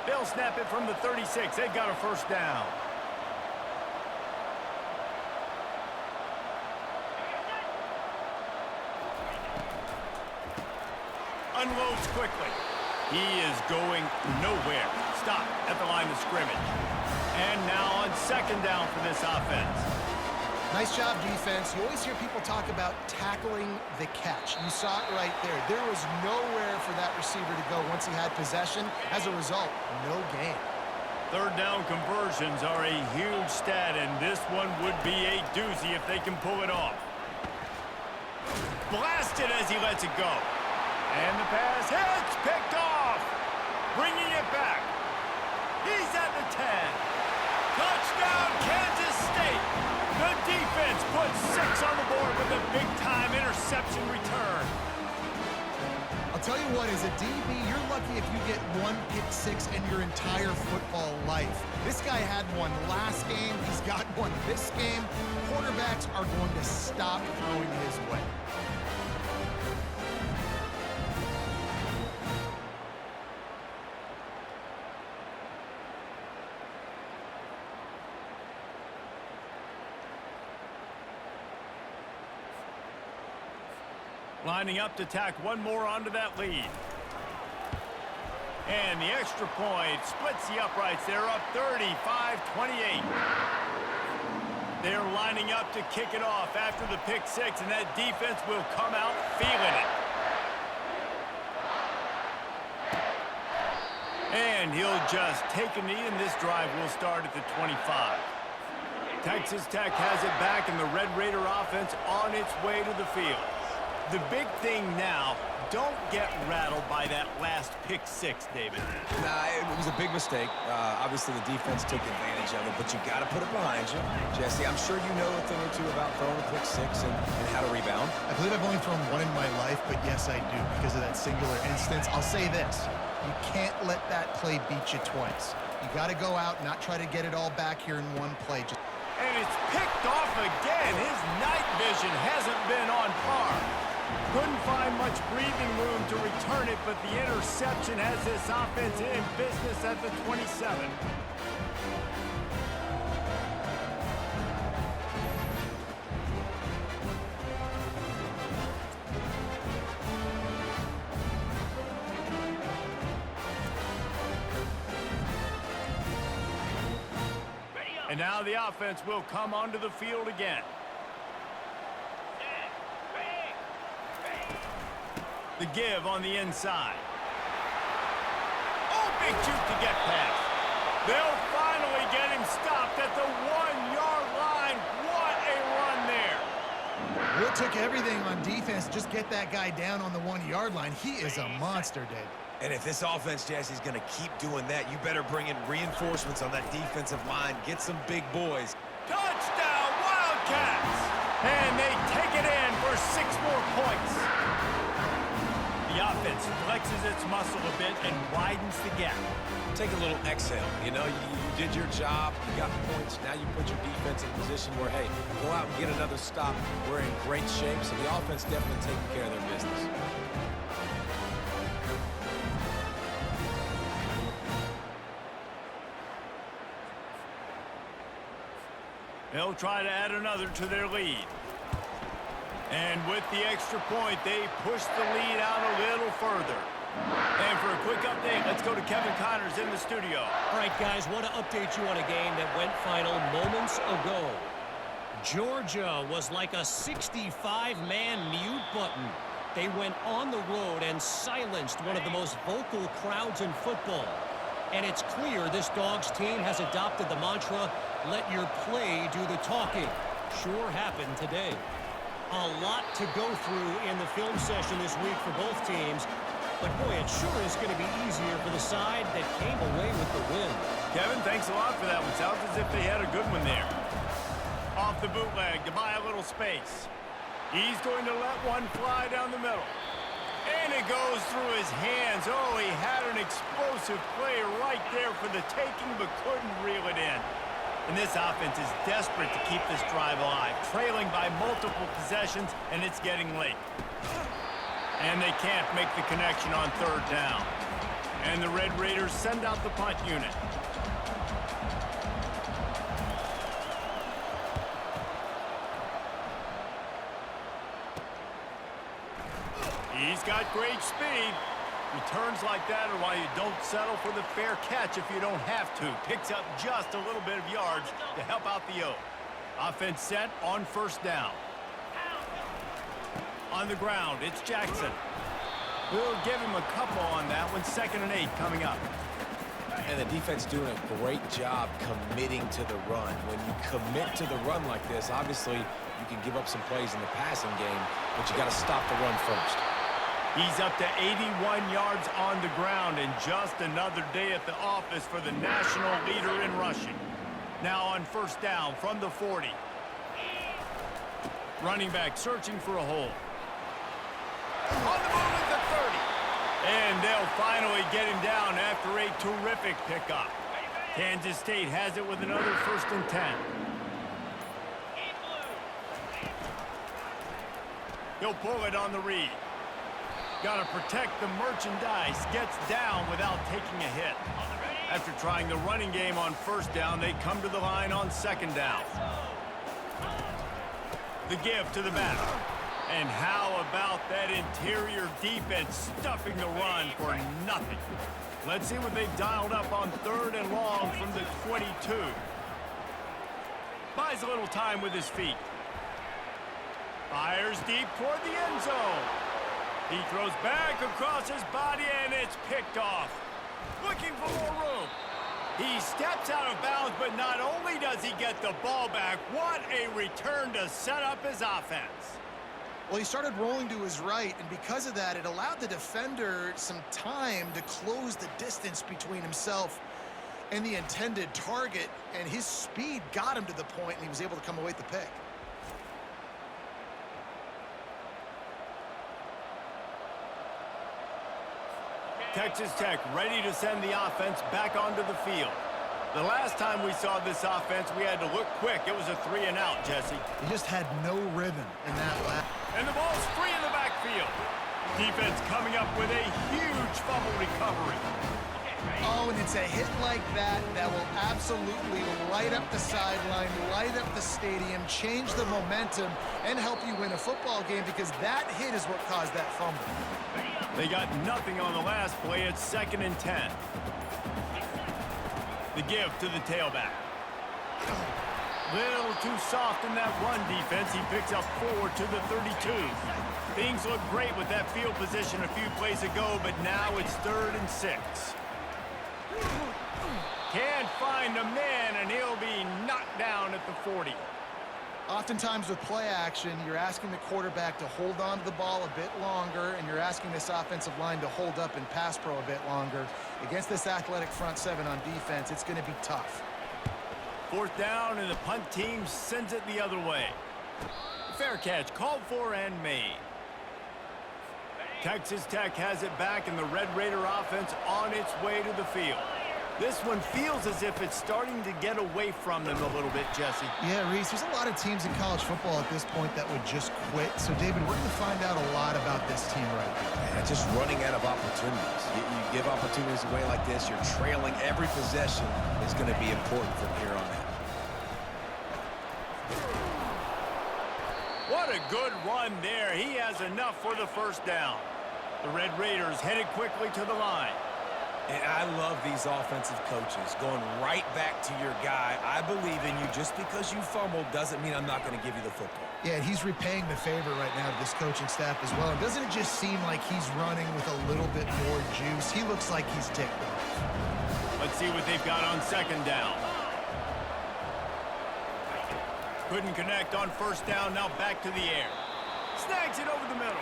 They'll snap it from the 36. They've got a first down. Unloads quickly. He is going nowhere. Stop at the line of scrimmage. And now on second down for this offense. Nice job, defense. You always hear people talk about tackling the catch. You saw it right there. There was nowhere for that receiver to go once he had possession. As a result, no gain. Third down conversions are a huge stat, and this one would be a doozy if they can pull it off. Blasted as he lets it go. And the pass hits, picked off. Bringing it back. He's at the 10. Touchdown, Kansas State. The defense puts 6 on the board with a big-time interception return. I'll tell you what, as a DB, you're lucky if you get one pick six in your entire football life. This guy had one last game. He's got one this game. Quarterbacks are going to stop throwing his way. Lining up to tack one more onto that lead. And the extra point splits the uprights. They're up 35-28. They're lining up to kick it off after the pick six, and that defense will come out feeling it. And he'll just take a knee, and this drive will start at the 25. Texas Tech has it back, and the Red Raider offense on its way to the field. The big thing now, don't get rattled by that last pick six, David. Nah, it was a big mistake. Obviously, the defense took advantage of it, but you got to put it behind you. Jesse, I'm sure you know a thing or two about throwing a pick six and how to rebound. I believe I've only thrown one in my life, but yes, I do, because of that singular instance. I'll say this. You can't let that play beat you twice. You got to go out and not try to get it all back here in one play. And it's picked off again. His night vision hasn't been on par. Couldn't find much breathing room to return it, but the interception has this offense in business at the 27. And now the offense will come onto the field again. The give on the inside. Oh, big juke to get past. They'll finally get him stopped at the 1-yard line. What a run there. It took everything on defense to just get that guy down on the 1-yard line. He is a monster, Dave. And if this offense, Jesse's going to keep doing that, you better bring in reinforcements on that defensive line. Get some big boys. Touchdown, Wildcats! And they take it in for 6 more points. The offense flexes its muscle a bit and widens the gap. Take a little exhale. You know, you did your job. You got points. Now you put your defense in a position where, hey, go out and get another stop. We're in great shape, so the offense definitely taking care of their business. They'll try to add another to their lead. And with the extra point, they push the lead out a little further. And for a quick update, let's go to Kevin Connors in the studio. All right, guys, want to update you on a game that went final moments ago. Georgia was like a 65-man mute button. They went on the road and silenced one of the most vocal crowds in football. And it's clear this Dogs team has adopted the mantra, let your play do the talking. Sure happened today. A lot to go through in the film session this week for both teams. But boy, it sure is going to be easier for the side that came away with the win. Kevin, thanks a lot for that one. Sounds as if they had a good one there. Off the bootleg to buy a little space. He's going to let one fly down the middle. And it goes through his hands. Oh, he had an explosive play right there for the taking, but couldn't reel it in. And this offense is desperate to keep this drive alive, trailing by multiple possessions, and it's getting late. And they can't make the connection on third down. And the Red Raiders send out the punt unit. He's got great speed. Returns like that are why you don't settle for the fair catch if you don't have to. Picks up just a little bit of yards to help out the O. Offense set on first down. On the ground, it's Jackson. We'll give him a couple on that one. 2nd and 8 coming up. And the defense doing a great job committing to the run. When you commit to the run like this, obviously you can give up some plays in the passing game, but you got to stop the run first. He's up to 81 yards on the ground, and just another day at the office for the national leader in rushing. Now on first down from the 40. Running back searching for a hole. On the move at the 30. And they'll finally get him down after a terrific pickup. Kansas State has it with another 1st and 10. He'll pull it on the read. Got to protect the merchandise. Gets down without taking a hit. After trying the running game on first down, they come to the line on 2nd down. The give to the back. And how about that interior defense stuffing the run for nothing? Let's see what they've dialed up on 3rd and long from the 22. Buys a little time with his feet. Fires deep toward the end zone. He throws back across his body, and it's picked off. Looking for more room. He steps out of bounds, but not only does he get the ball back, what a return to set up his offense. Well, he started rolling to his right, and because of that, it allowed the defender some time to close the distance between himself and the intended target, and his speed got him to the point, and he was able to come away with the pick. Texas Tech ready to send the offense back onto the field. The last time we saw this offense, we had to look quick. It was a 3 and out, Jesse. He just had no rhythm in that lap. And the ball's free in the backfield. Defense coming up with a huge fumble recovery. Oh, and it's a hit like that that will absolutely light up the sideline, light up the stadium, change the momentum, and help you win a football game, because that hit is what caused that fumble. They got nothing on the last play. It's 2nd and 10. The give to the tailback. Little too soft in that run defense. He picks up 4 to the 32. Things look great with that field position a few plays ago, but now it's 3rd and 6. Can't find a man, and he'll be knocked down at the 40. Oftentimes with play action, you're asking the quarterback to hold on to the ball a bit longer, and you're asking this offensive line to hold up in pass pro a bit longer. Against this athletic front seven on defense, it's going to be tough. 4th down, and the punt team sends it the other way. Fair catch called for and made. Texas Tech has it back, and the Red Raider offense on its way to the field. This one feels as if it's starting to get away from them a little bit, Jesse. Yeah, Reese, there's a lot of teams in college football at this point that would just quit. So, David, we're going to find out a lot about this team right now. Yeah, just running out of opportunities. You give opportunities away like this, you're trailing. Every possession is going to be important from here on out. a good run there. He has enough for the first down. The Red Raiders headed quickly to the line. And I love these offensive coaches going right back to your guy. I believe in you. Just because you fumbled doesn't mean I'm not going to give you the football. Yeah, he's repaying the favor right now to this coaching staff as well. And doesn't it just seem like he's running with a little bit more juice? He looks like he's ticked off. Let's see what they've got on second down. Couldn't connect on first down. Now back to the air. Snags it over the middle.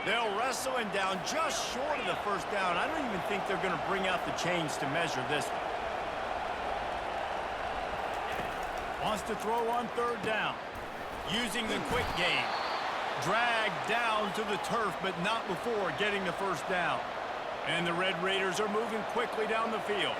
They'll wrestle him down just short of the first down. I don't even think they're going to bring out the chains to measure this one. Wants to throw on third down. Using the quick game. Dragged down to the turf, but not before getting the first down. And the Red Raiders are moving quickly down the field.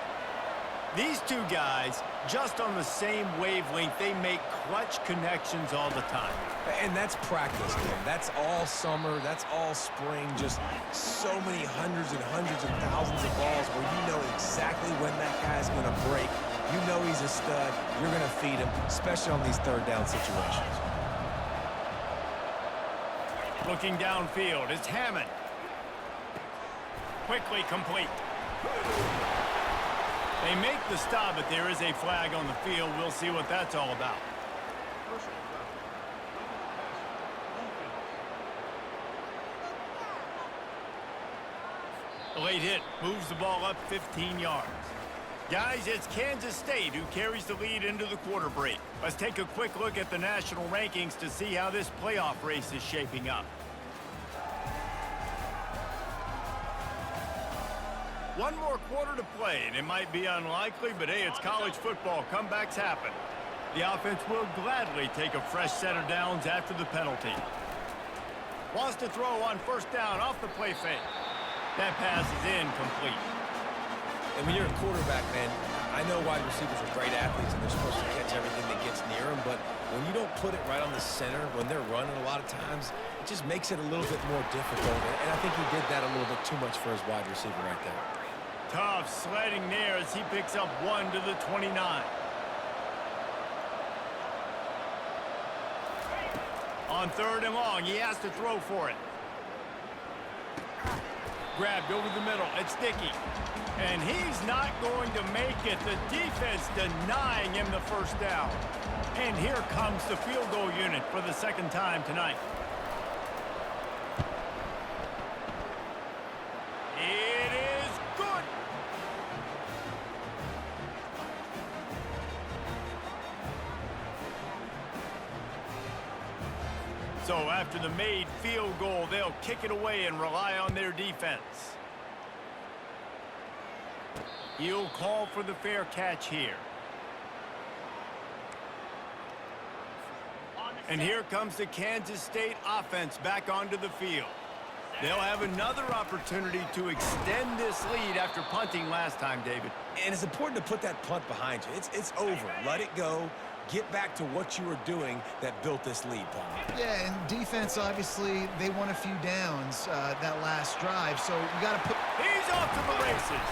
These two guys, just on the same wavelength, they make clutch connections all the time. And that's practice, man. That's all summer. That's all spring. Just so many hundreds and thousands of balls where you know exactly when that guy's going to break. You know he's a stud. You're going to feed him, especially on these third down situations. Looking downfield, it's Hammond. Quickly complete. They make the stop, but there is a flag on the field. We'll see what that's all about. The late hit moves the ball up 15 yards. Guys, it's Kansas State who carries the lead into the quarter break. Let's take a quick look at the national rankings to see how this playoff race is shaping up. One more quarter to play, and it might be unlikely, but hey, it's college football. Comebacks happen. The offense will gladly take a fresh set of downs after the penalty. Wants to throw on first down off the play fake. That pass is incomplete. And when you're a quarterback, man, I know wide receivers are great athletes, and they're supposed to catch everything that gets near them, but when you don't put it right on the center, when they're running a lot of times, it just makes it a little bit more difficult. And I think he did that a little bit too much for his wide receiver right there. Tough sledding there as he picks up 1 to the 29. On third and long, he has to throw for it. Grabbed over the middle. It's Dickey. And he's not going to make it. The defense denying him the first down. And here comes the field goal unit for the second time tonight. It is good. So after the made field goal, they'll kick it away and rely on their defense. He'll call for the fair catch here. And here comes the Kansas State offense back onto the field. They'll have another opportunity to extend this lead after punting last time, David. And it's important to put that punt behind you. It's over. Let it go. Get back to what you were doing that built this lead, Paul. Yeah, and defense, obviously, they won a few downs that last drive, so you got to put... He's off to the races.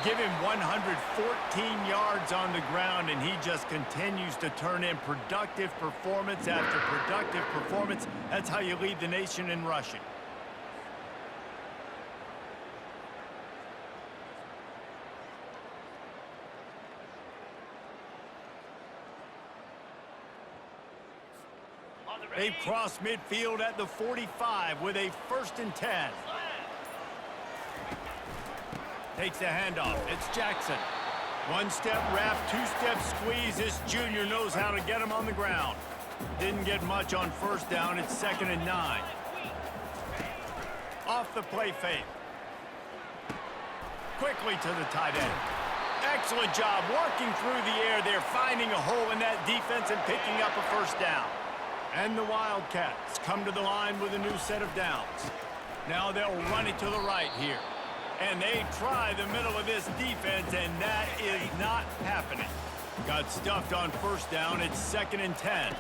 Give him 114 yards on the ground, and he just continues to turn in productive performance after productive performance. That's how you lead the nation in rushing. They've crossed midfield at the 45 with a 1st and 10. Takes the handoff. It's Jackson. One-step wrap, two-step squeeze. This junior knows how to get him on the ground. Didn't get much on first down. It's 2nd and 9. Off the play fake. Quickly to the tight end. Excellent job working through the air there, finding a hole in that defense and picking up a first down. And the Wildcats come to the line with a new set of downs. Now they'll run it to the right here. And they try the middle of this defense, and that is not happening. Got stuffed on first down. It's 2nd and 10.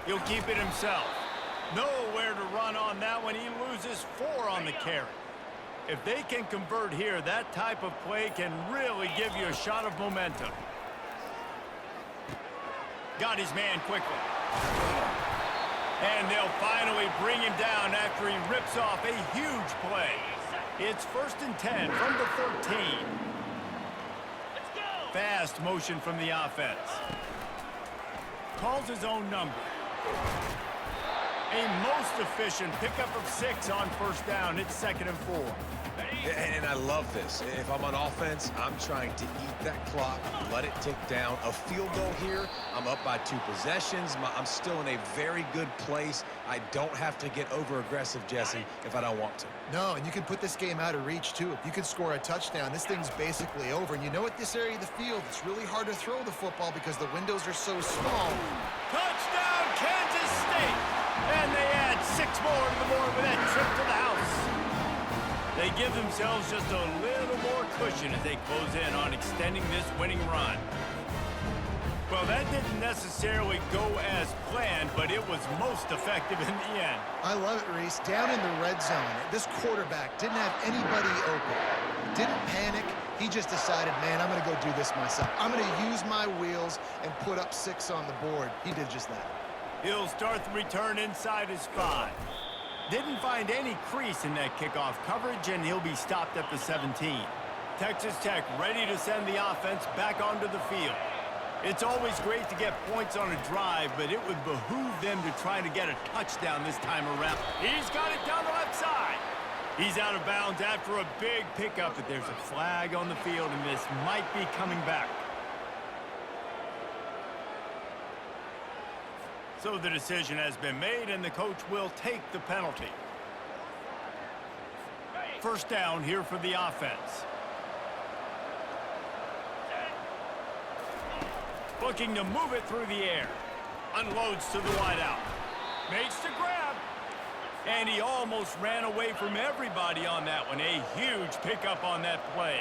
He'll keep it himself. Nowhere to run on that one. He loses 4 on the carry. If they can convert here, that type of play can really give you a shot of momentum. Got his man quickly. And they'll finally bring him down after he rips off a huge play. It's 1st and 10 from the 13. Fast motion from the offense. Calls his own number. A most efficient pickup of 6 on 1st down. It's 2nd and 4. And I love this. If I'm on offense, I'm trying to eat that clock, let it tick down. A field goal here, I'm up by 2 possessions. I'm still in a very good place. I don't have to get over-aggressive, Jesse, if I don't want to. No, and you can put this game out of reach, too. If you can score a touchdown, this thing's basically over. And you know, at this area of the field, it's really hard to throw the football because the windows are so small. Touchdown, Kansas State! And they add 6 more to the board with that trip to the house. They give themselves just a little more cushion as they close in on extending this winning run. Well, that didn't necessarily go as planned, but it was most effective in the end. I love it, Reese. Down in the red zone, this quarterback didn't have anybody open. Didn't panic. He just decided, man, I'm going to go do this myself. I'm going to use my wheels and put up 6 on the board. He did just that. He'll start the return inside his 5. Didn't find any crease in that kickoff coverage, and he'll be stopped at the 17. Texas Tech ready to send the offense back onto the field. It's always great to get points on a drive, but it would behoove them to try to get a touchdown this time around. He's got it down the left side. He's out of bounds after a big pickup, but there's a flag on the field, and this might be coming back. So the decision has been made, and the coach will take the penalty. 1st down here for the offense. Looking to move it through the air. Unloads to the wideout. Makes the grab. And he almost ran away from everybody on that one. A huge pickup on that play.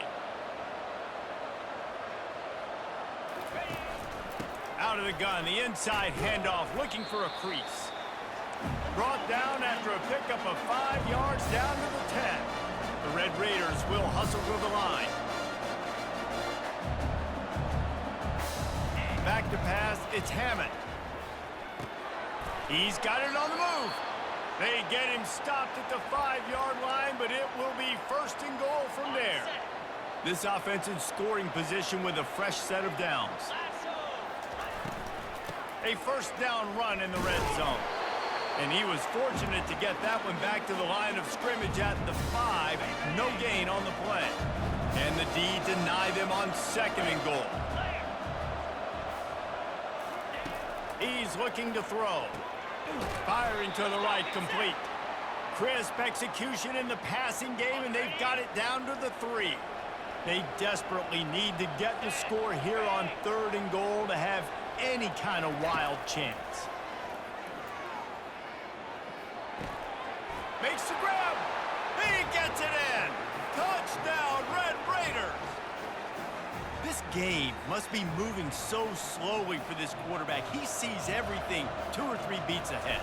Out of the gun, the inside handoff, looking for a crease. Brought down after a pickup of 5 yards down to the 10. The Red Raiders will hustle to the line. Back to pass, it's Hammond. He's got it on the move. They get him stopped at the 5-yard line, but it will be 1st and goal from there. This offense in scoring position with a fresh set of downs. A 1st down run in the red zone. And he was fortunate to get that one back to the line of scrimmage at the 5. No gain on the play. And the D denied them on 2nd and goal. He's looking to throw. Firing to the right, complete. Crisp execution in the passing game, and they've got it down to the 3. They desperately need to get the score here on 3rd and goal to have any kind of wild chance. Makes the grab. He gets it in. Touchdown, Red Raiders. This game must be moving so slowly for this quarterback. He sees everything 2 or 3 beats ahead.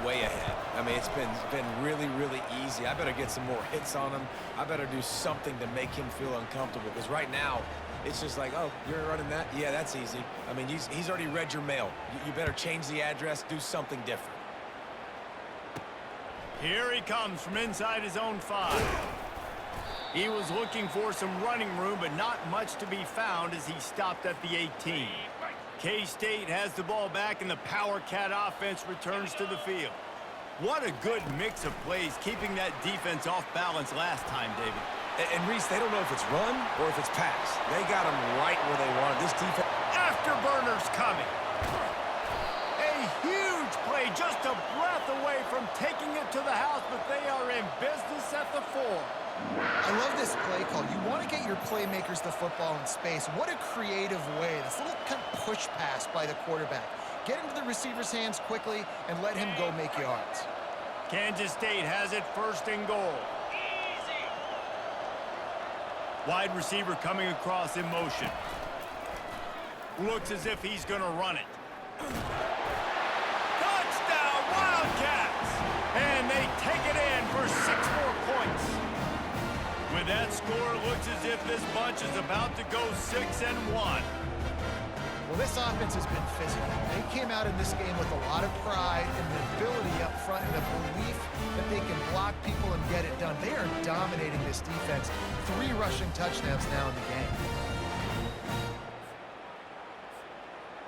Way ahead. I mean, it's been really, really easy. I better get some more hits on him. I better do something to make him feel uncomfortable, because right now, it's just like, oh, you're running that? Yeah, that's easy. I mean, he's already read your mail. You better change the address, do something different. Here he comes from inside his own 5. He was looking for some running room, but not much to be found as he stopped at the 18. K-State has the ball back, and the Power Cat offense returns to the field. What a good mix of plays, keeping that defense off balance last time, David. And Reese, they don't know if it's run or if it's pass. They got him right where they wanted. This defense... Afterburners coming. A huge play, just a breath away from taking it to the house, but they are in business at the 4. I love this play call. You want to get your playmakers the football in space. What a creative way. This little kind of push pass by the quarterback. Get into the receiver's hands quickly and let him go make yards. Kansas State has it 1st and goal. Wide receiver coming across in motion. Looks as if he's going to run it. Touchdown, Wildcats! And they take it in for 6 more points. With that score, it looks as if this bunch is about to go 6-1. Well, this offense has been physical. They came out in this game with a lot of pride and the ability up front and the belief that they can block people and get it done. They are dominating this defense. 3 rushing touchdowns now in the game.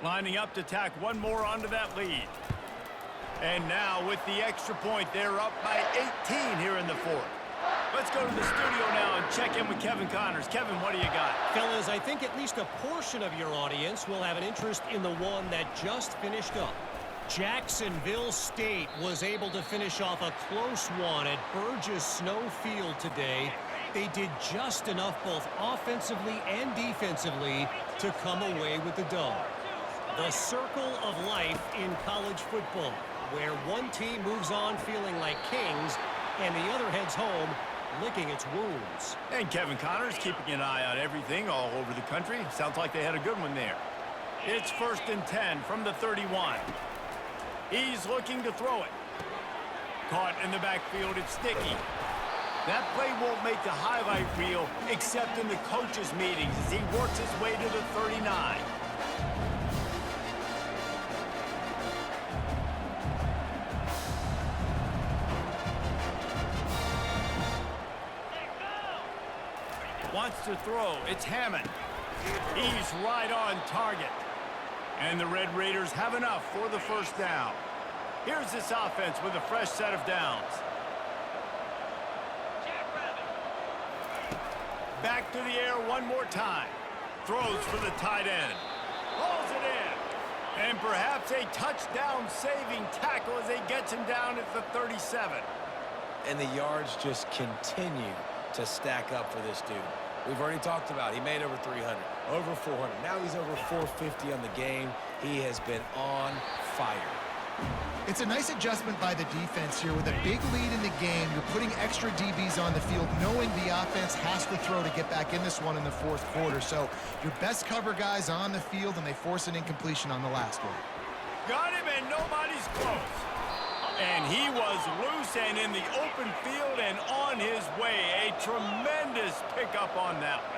Lining up to tack one more onto that lead. And now with the extra point, they're up by 18 here in the 4th. Let's go to the studio now and check in with Kevin Connors. Kevin, what do you got? Fellas, I think at least a portion of your audience will have an interest in the one that just finished up. Jacksonville State was able to finish off a close one at Burgess Snow Field today. They did just enough both offensively and defensively to come away with the dub. The circle of life in college football, where one team moves on feeling like kings and the other heads home licking its wounds. And Kevin Connors keeping an eye on everything all over the country. Sounds like they had a good one there. It's 1st and 10 from the 31. He's looking to throw it. Caught in the backfield, it's Sticky. That play won't make the highlight reel except in the coaches' meetings as he works his way to the 39. Wants to throw. It's Hammond. He's right on target. And the Red Raiders have enough for the 1st down. Here's this offense with a fresh set of downs. Back to the air one more time. Throws for the tight end. Hauls it in. And perhaps a touchdown-saving tackle as he gets him down at the 37. And the yards just continue to stack up for this dude. We've already talked about he made over 300, over 400. Now he's over 450 on the game. He has been on fire. It's a nice adjustment by the defense here. With a big lead in the game, you're putting extra DBs on the field, knowing the offense has to throw to get back in this one in the 4th quarter. So your best cover guys on the field, and they force an incompletion on the last one. Got him, and nobody's close. And he was loose and in the open field and on his way. A tremendous pickup on that one.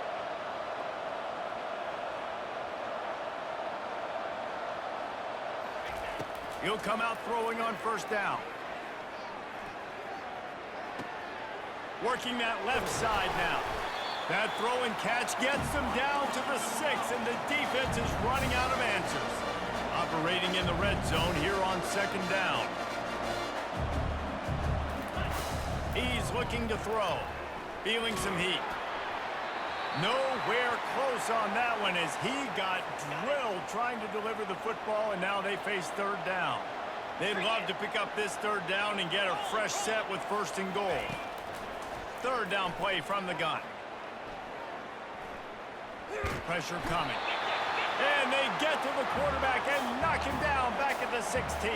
He'll come out throwing on 1st down. Working that left side now. That throw and catch gets them down to the 6, and the defense is running out of answers. Operating in the red zone here on 2nd down. He's looking to throw. Feeling some heat. Nowhere close on that one as he got drilled trying to deliver the football, and now they face 3rd down. They'd love to pick up this 3rd down and get a fresh set with 1st and goal. 3rd down play from the gun. Pressure coming. And they get to the quarterback and knock him down back at the 16.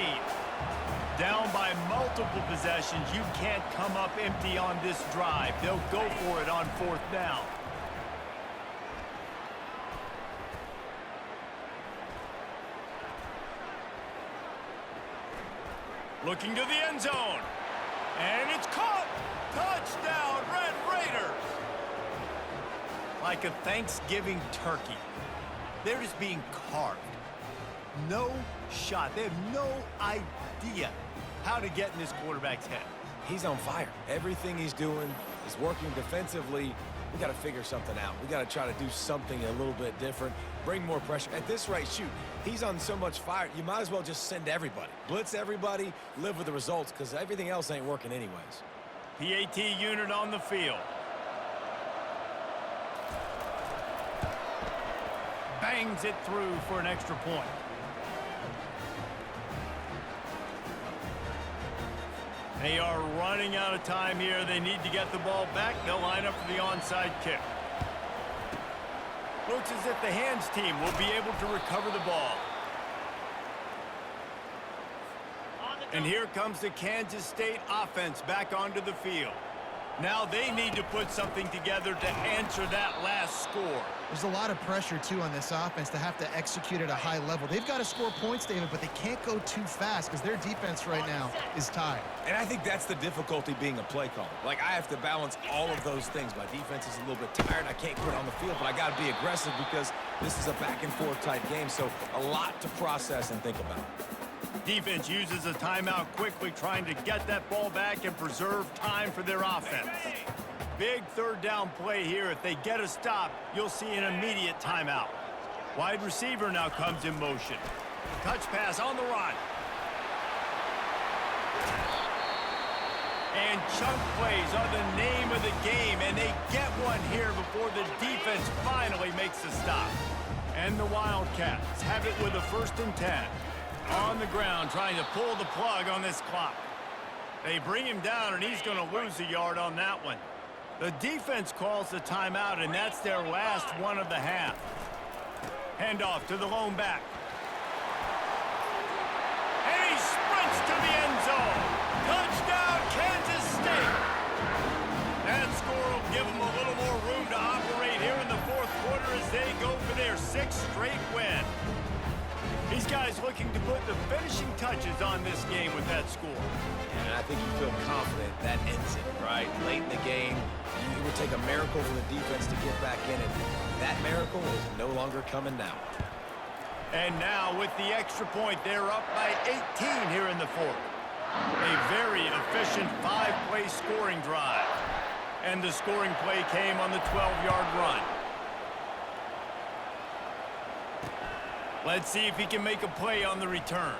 Down by multiple possessions. You can't come up empty on this drive. They'll go for it on 4th down. Looking to the end zone. And it's caught. Touchdown, Red Raiders. Like a Thanksgiving turkey. They're just being carved. No shot. They have no idea how to get in this quarterback's head. He's on fire. Everything he's doing is working defensively. We got to figure something out. We got to try to do something a little bit different. Bring more pressure. At this rate, shoot, he's on so much fire, you might as well just send everybody. Blitz everybody, live with the results, because everything else ain't working anyways. PAT unit on the field. Bangs it through for an extra point. They are running out of time here. They need to get the ball back. They'll line up for the onside kick. Looks as if the hands team will be able to recover the ball. And here comes the Kansas State offense back onto the field. Now they need to put something together to answer that last score. There's a lot of pressure, too, on this offense to have to execute at a high level. They've got to score points, David, but they can't go too fast because their defense right now is tied. And I think that's the difficulty being a play caller. Like, I have to balance all of those things. My defense is a little bit tired. I can't quit on the field, but I got to be aggressive because this is a back-and-forth type game, so a lot to process and think about. Defense uses a timeout quickly, trying to get that ball back and preserve time for their offense. Big third down play here. If they get a stop, you'll see an immediate timeout. Wide receiver now comes in motion. Touch pass on the run. And chunk plays are the name of the game, and they get one here before the defense finally makes a stop. And the Wildcats have it with a 1st and 10. On the ground, trying to pull the plug on this clock. They bring him down, and he's going to lose a yard on that one. The defense calls the timeout, and that's their last one of the half. Handoff to the lone back. And he sprints to the end zone. Touchdown, Kansas State. That score will give them a little more room to operate here in the 4th quarter as they go for their 6th straight win. These guys looking to put the finishing touches on this game with that score. And I think you feel confident that ends it, right? Late in the game, it would take a miracle for the defense to get back in it. That miracle is no longer coming now. And now with the extra point, they're up by 18 here in the 4th. A very efficient 5-play scoring drive. And the scoring play came on the 12-yard run. Let's see if he can make a play on the return.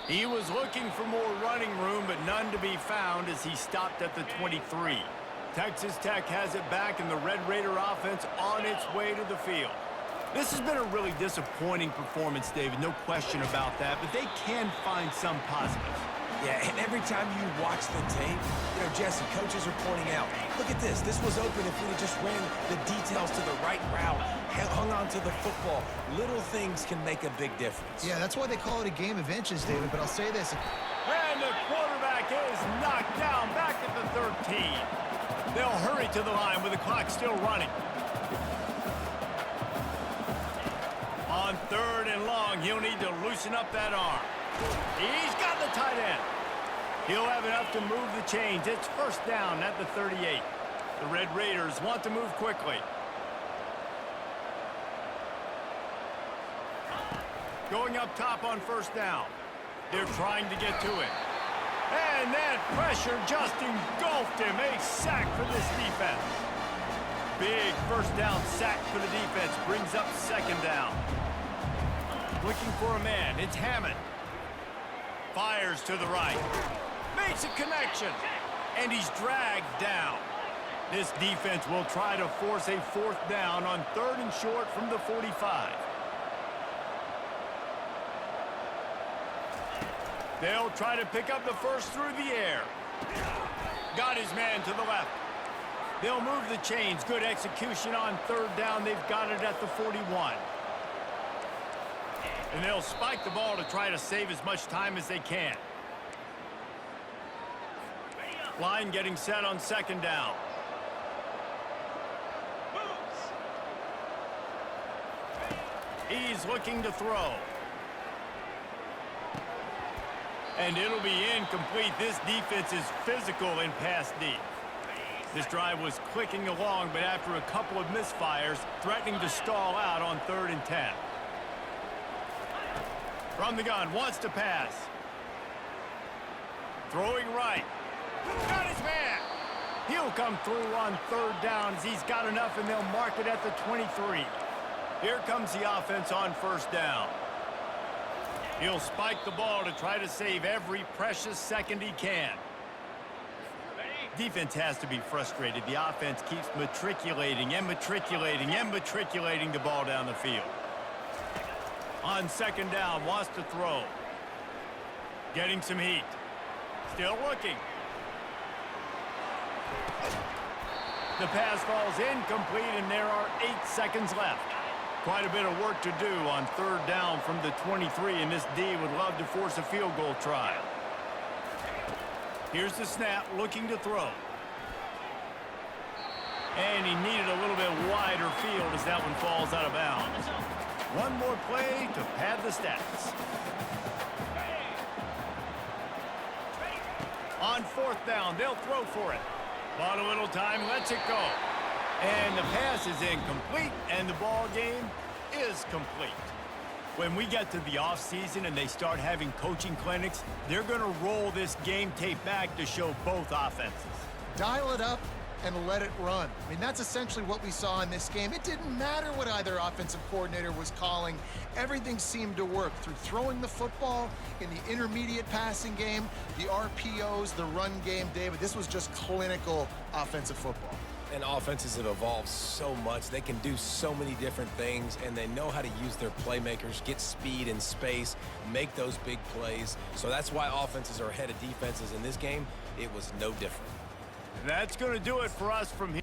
He was looking for more running room, but none to be found as he stopped at the 23. Texas Tech has it back, and the Red Raider offense on its way to the field. This has been a really disappointing performance, David, no question about that, but they can find some positives. Yeah, and every time you watch the tape, Jesse, coaches are pointing out, look at this. This was open if we just ran the details to the right route, hung on to the football. Little things can make a big difference. Yeah, that's why they call it a game of inches, David, but I'll say this. And the quarterback is knocked down back at the 13. They'll hurry to the line with the clock still running. On 3rd and long, he'll need to loosen up that arm. He's got the tight end. He'll have enough to move the chains. It's 1st down at the 38. The Red Raiders want to move quickly. Going up top on 1st down. They're trying to get to it. And that pressure just engulfed him. A sack for this defense. Big 1st down sack for the defense. Brings up 2nd down. Looking for a man. It's Hammond. Fires to the right. Makes a connection. And he's dragged down. This defense will try to force a 4th down on 3rd and short from the 45. They'll try to pick up the first through the air. Got his man to the left. They'll move the chains. Good execution on 3rd down. They've got it at the 41. And they'll spike the ball to try to save as much time as they can. Line getting set on 2nd down. He's looking to throw. And it'll be incomplete. This defense is physical in pass D. This drive was clicking along, but after a couple of misfires, threatening to stall out on 3rd and 10. From the gun, wants to pass. Throwing right. Got his man. He'll come through on 3rd down as he's got enough, and they'll mark it at the 23. Here comes the offense on 1st down. He'll spike the ball to try to save every precious second he can. Defense has to be frustrated. The offense keeps matriculating and matriculating and matriculating the ball down the field. On 2nd down, wants to throw. Getting some heat. Still looking. The pass falls incomplete, and there are 8 seconds left. Quite a bit of work to do on 3rd down from the 23, and this D would love to force a field goal try. Here's the snap, looking to throw. And he needed a little bit wider field as that one falls out of bounds. One more play to pad the stats. On fourth down, they'll throw for it. Bought a little time, lets it go. And the pass is incomplete, and the ball game is complete. When we get to the offseason and they start having coaching clinics, they're going to roll this game tape back to show both offenses. Dial it up and let it run. I mean, that's essentially what we saw in this game. It didn't matter what either offensive coordinator was calling. Everything seemed to work through throwing the football in the intermediate passing game, the RPOs, the run game. David, this was just clinical offensive football. And offenses have evolved so much. They can do so many different things, and they know how to use their playmakers, get speed and space, make those big plays. So that's why offenses are ahead of defenses in this game. It was no different. That's going to do it for us from here.